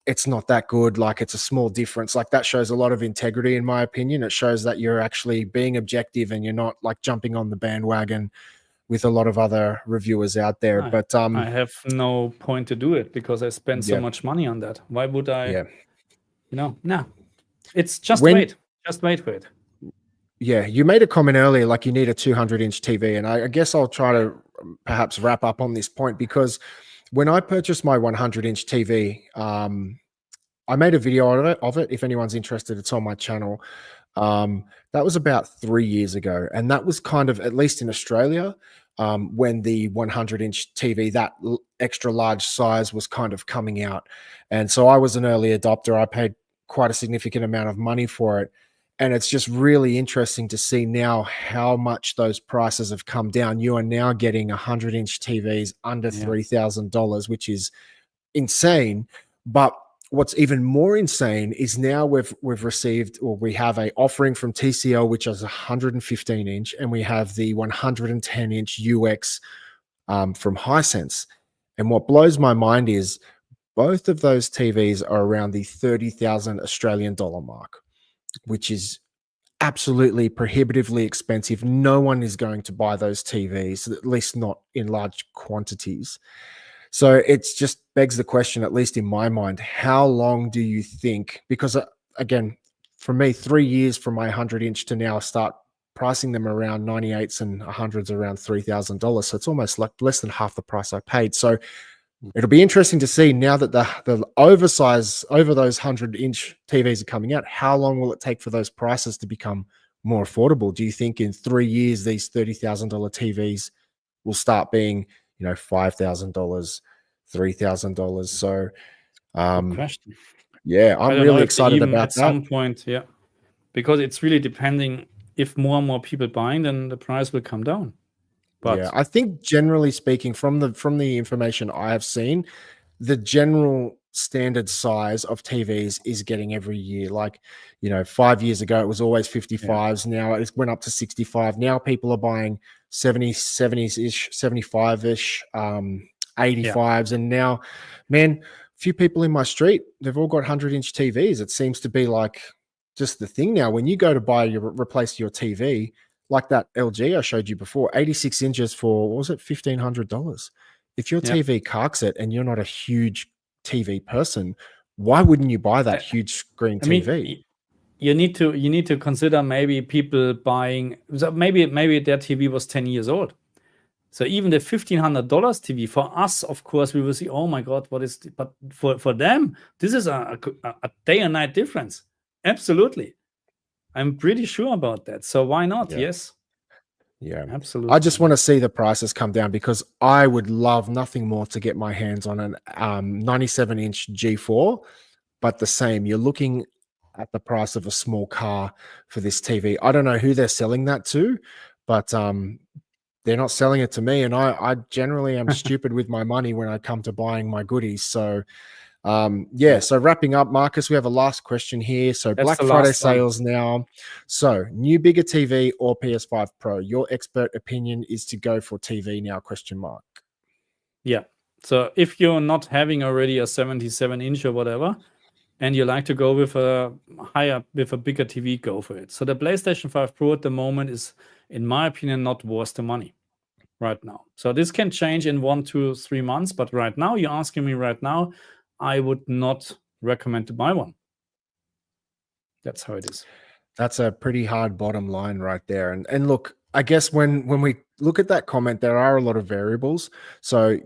B: it's not that good, like it's a small difference, like that shows a lot of integrity, in my opinion. It shows that you're actually being objective and you're not like jumping on the bandwagon with a lot of other reviewers out there. But
A: I have no point to do it, because I spend so much money on that. Why would I? You know, no. It's just wait for it.
B: Yeah, you made a comment earlier, like you need a 200-inch TV, and I guess I'll try to perhaps wrap up on this point, because when I purchased my 100-inch TV, I made a video of it. If anyone's interested, it's on my channel. That was about 3 years ago, and that was kind of, at least in Australia, when the 100-inch TV, that extra large size, was kind of coming out. And so I was an early adopter. I paid quite a significant amount of money for it. And it's just really interesting to see now how much those prices have come down. You are now getting 100-inch TVs under $3,000, which is insane. But what's even more insane is now we've received, or we have a offering from TCL, which is 115-inch, and we have the 110-inch UX from Hisense. And what blows my mind is both of those TVs are around the 30,000 Australian dollar mark, which is absolutely prohibitively expensive. No one is going to buy those TVs, at least not in large quantities. So it's just begs the question, at least in my mind, how long do you think? Because again, for me, 3 years from my 100-inch to now start pricing them around 98s and 100s around $3,000. So it's almost like less than half the price I paid. So it'll be interesting to see now that the over those 100-inch TVs are coming out, how long will it take for those prices to become more affordable? Do you think in 3 years these $30,000 TVs will start being, $5,000, $3,000? So,
A: Good question.
B: yeah,
A: I
B: I'm
A: don't know
B: really
A: if they
B: excited
A: even
B: about
A: at
B: that.
A: some point, because it's really depending. If more and more people buying, then the price will come down. But
B: Yeah, I think generally speaking, from the information I have seen, the general standard size of TVs is getting every year. Like, 5 years ago, it was always 55s. Now it went up to 65. Now people are buying 70s-ish, 75-ish, 85s. And now, man, a few people in my street, they've all got 100-inch TVs. It seems to be like just the thing now. When you go to replace your TV, like that LG I showed you before, 86 inches for, what was it, $1,500. If your TV carks it and you're not a huge TV person, why wouldn't you buy that huge screen
A: I
B: TV?
A: mean, you need to consider maybe people buying. So maybe their TV was 10 years old. So even the $1,500 TV for us, of course, we will see, oh my God, what is? But for them, this is a day and night difference. Absolutely, I'm pretty sure about that. So why not?
B: Yeah.
A: Yes.
B: Yeah,
A: Absolutely.
B: I just want to see the prices come down, because I would love nothing more to get my hands on an 97-inch G4. But the same, you're looking at the price of a small car for this TV. I don't know who they're selling that to, but they're not selling it to me. And I generally am stupid with my money when I come to buying my goodies. So so wrapping up, Marcus, we have a last question here. So
A: That's
B: Black
A: the
B: Friday
A: last one.
B: sales now. So new bigger TV or PS5 Pro? Your expert opinion is to go for TV now, question mark.
A: Yeah. So if you're not having already a 77-inch or whatever, and you like to go with a bigger TV, go for it. So the PlayStation 5 Pro at the moment is, in my opinion, not worth the money right now. So this can change in 1, 2, 3 months, but right now, you're asking me right now, I would not recommend to buy one. That's how it is.
B: That's a pretty hard bottom line right there. And look, I guess when we look at that comment, there are a lot of variables. So,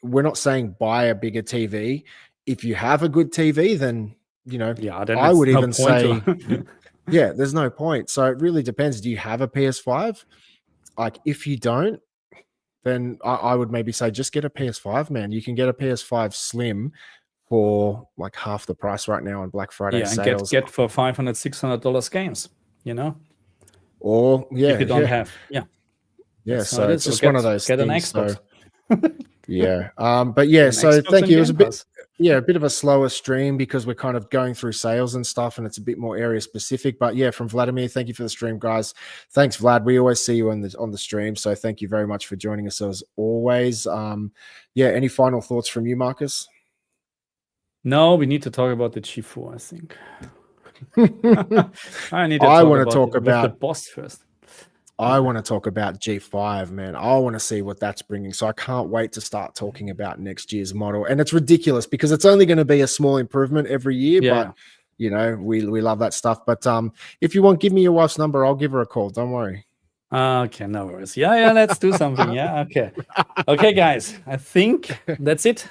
B: we're not saying buy a bigger TV. If you have a good TV, then,
A: then
B: I
A: it's
B: would
A: no
B: even
A: point
B: say,
A: to-
B: yeah, there's no point. So it really depends. Do you have a PS5? Like, if you don't, then I would maybe say just get a PS5, man. You can get a PS5 Slim for like half the price right now on Black Friday
A: and
B: sales.
A: get for $500, $600 games,
B: Or
A: if you don't have.
B: Yeah,
A: That's how
B: so
A: it
B: it's
A: is. Or
B: just one of those
A: get an
B: things. So
A: Xbox.
B: yeah, but yeah,
A: An
B: so
A: Xbox
B: thank
A: and
B: you. It was
A: Game
B: a bit,
A: Pass.
B: a bit of a slower stream because we're kind of going through sales and stuff, and it's a bit more area specific. But yeah, from Vladimir, thank you for the stream, guys. Thanks, Vlad. We always see you on the stream, so thank you very much for joining us as always. Any final thoughts from you, Marcus?
A: No, we need to talk about the G4, I think. I need to talk about the boss first.
B: I want to talk about G5, man. I want to see what that's bringing. So I can't wait to start talking about next year's model. And it's ridiculous because it's only going to be a small improvement every year. But, we love that stuff. But if you want, give me your wife's number. I'll give her a call. Don't worry.
A: Okay, no worries. Let's do something. Okay. Okay, guys. I think that's it.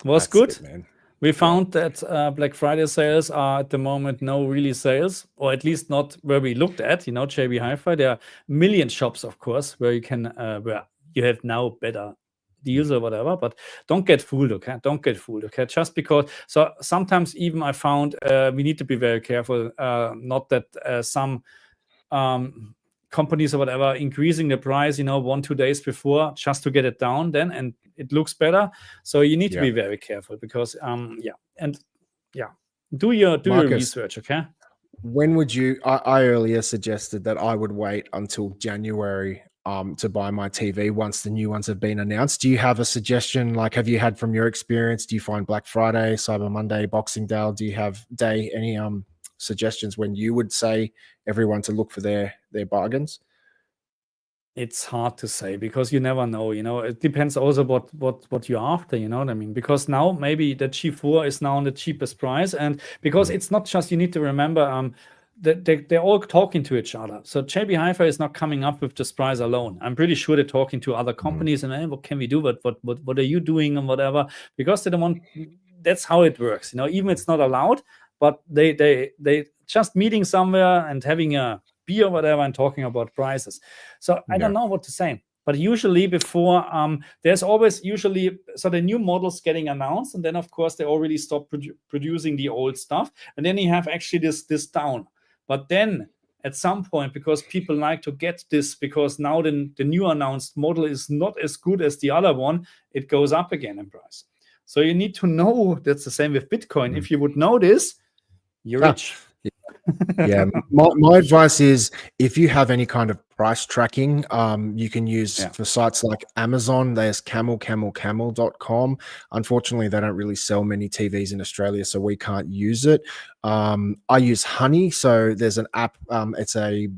A: Was good.
B: It, man.
A: We found that Black Friday sales are at the moment no really sales, or at least not where we looked at. JB Hi-Fi. There are million shops, of course, where you can where you have now better deals or whatever. But don't get fooled, okay? Don't get fooled, okay? Just because. So sometimes even I found we need to be very careful. Not that some companies or whatever increasing the price 1-2 days before just to get it down then, and it looks better. So you need to be very careful because do your
B: Marcus,
A: research, okay?
B: When would you I earlier suggested that I would wait until January to buy my TV once the new ones have been announced. Do you have a suggestion? Like, have you had from your experience, do you find Black Friday, Cyber Monday, Boxing Day, do you have any suggestions when you would say everyone to look for their bargains?
A: It's hard to say because you never know. It depends also what you're after. You know what I mean? Because now maybe the G4 is now on the cheapest price, and because it's not just, you need to remember that they're all talking to each other. So JB Hi-Fi is not coming up with this price alone. I'm pretty sure they're talking to other companies and hey, what can we do? What are you doing and whatever? Because they don't want. That's how it works. Even it's not allowed, but they just meeting somewhere and having a beer, whatever, and talking about prices. So I don't know what to say. But usually before, there's always usually, so the new models getting announced, and then of course they already stop producing the old stuff, and then you have actually this down. But then at some point, because people like to get this, because now the new announced model is not as good as the other one, it goes up again in price. So you need to know, that's the same with Bitcoin. If you would know this, you're rich.
B: Yeah, my advice is, if you have any kind of price tracking, you can use for sites like Amazon. There's camel.com. Unfortunately, they don't really sell many TVs in Australia, so we can't use it. I use Honey. So there's an app, it's a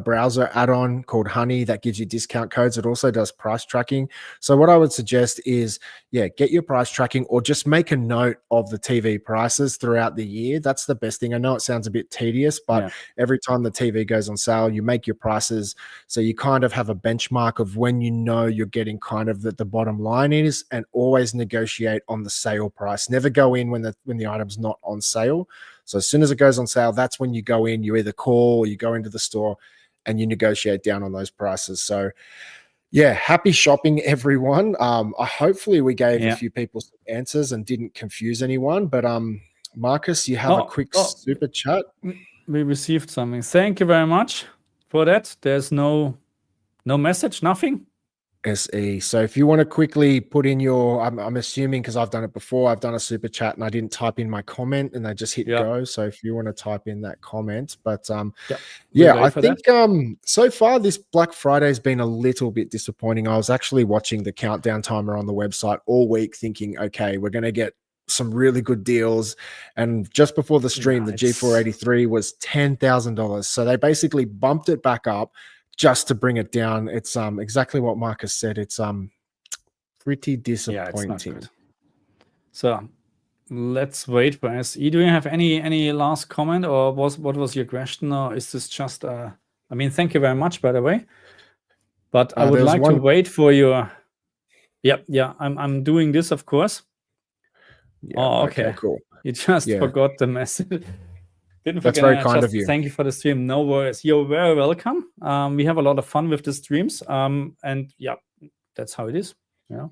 B: browser add-on called Honey that gives you discount codes. It also does price tracking. So what I would suggest is, get your price tracking, or just make a note of the TV prices throughout the year. That's the best thing. I know it sounds a bit tedious, but every time the TV goes on sale, you make your prices, so you kind of have a benchmark of when you know you're getting kind of the bottom line is, and always negotiate on the sale price. Never go in when the item's not on sale. So as soon as it goes on sale, that's when you go in. You either call or you go into the store and you negotiate down on those prices. So happy shopping, everyone. Hopefully we gave a few people some answers and didn't confuse anyone. But Marcus, you have a quick super chat.
A: We received something. Thank you very much for that. There's no message, nothing.
B: SE. So if you want to quickly put in your, I'm assuming, because I've done it before, I've done a super chat and I didn't type in my comment and I just hit go. So if you want to type in that comment, but I think so far this Black Friday has been a little bit disappointing. I was actually watching the countdown timer on the website all week thinking, okay, we're going to get some really good deals. And just before the stream, the G483 was $10,000. So they basically bumped it back up just to bring it down. It's exactly what Marcus said. It's pretty disappointing.
A: It's not good. So let's wait for SE. Do you have any last comment, or what was your question, or is this just I mean, thank you very much, by the way. But I would like to wait for your I'm doing this, of course. Okay, cool. You just forgot the message.
B: That's very kind of you.
A: Thank you for the stream. No worries. You're very welcome. We have a lot of fun with the streams. And that's how it is. Yeah.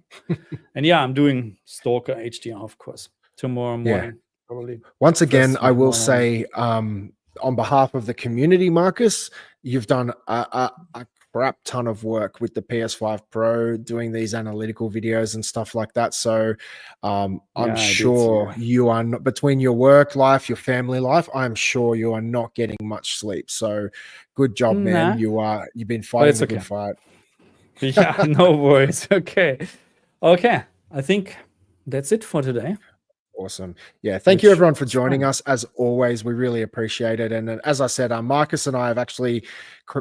A: And I'm doing Stalker HDR, of course, tomorrow morning, probably.
B: Once again, I will say, on behalf of the community, Marcus, you've done a crap ton of work with the PS5 Pro, doing these analytical videos and stuff like that. So I'm sure you are not, between your work life, your family life, I'm sure you are not getting much sleep. So good job, man. You've been fighting a good fight.
A: No worries. Okay. I think that's it for today.
B: Awesome. Thank you everyone for joining us. As always, we really appreciate it. And as I said, Marcus and I have actually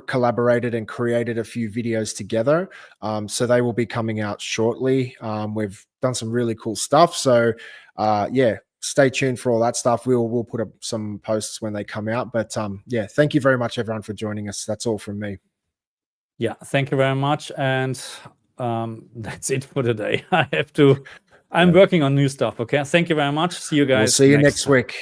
B: collaborated and created a few videos together. So they will be coming out shortly. We've done some really cool stuff. So stay tuned for all that stuff. We'll put up some posts when they come out. But thank you very much everyone for joining us. That's all from me.
A: Thank you very much. And that's it for today. I'm working on new stuff. Okay. Thank you very much. See you guys.
B: We'll see you next week.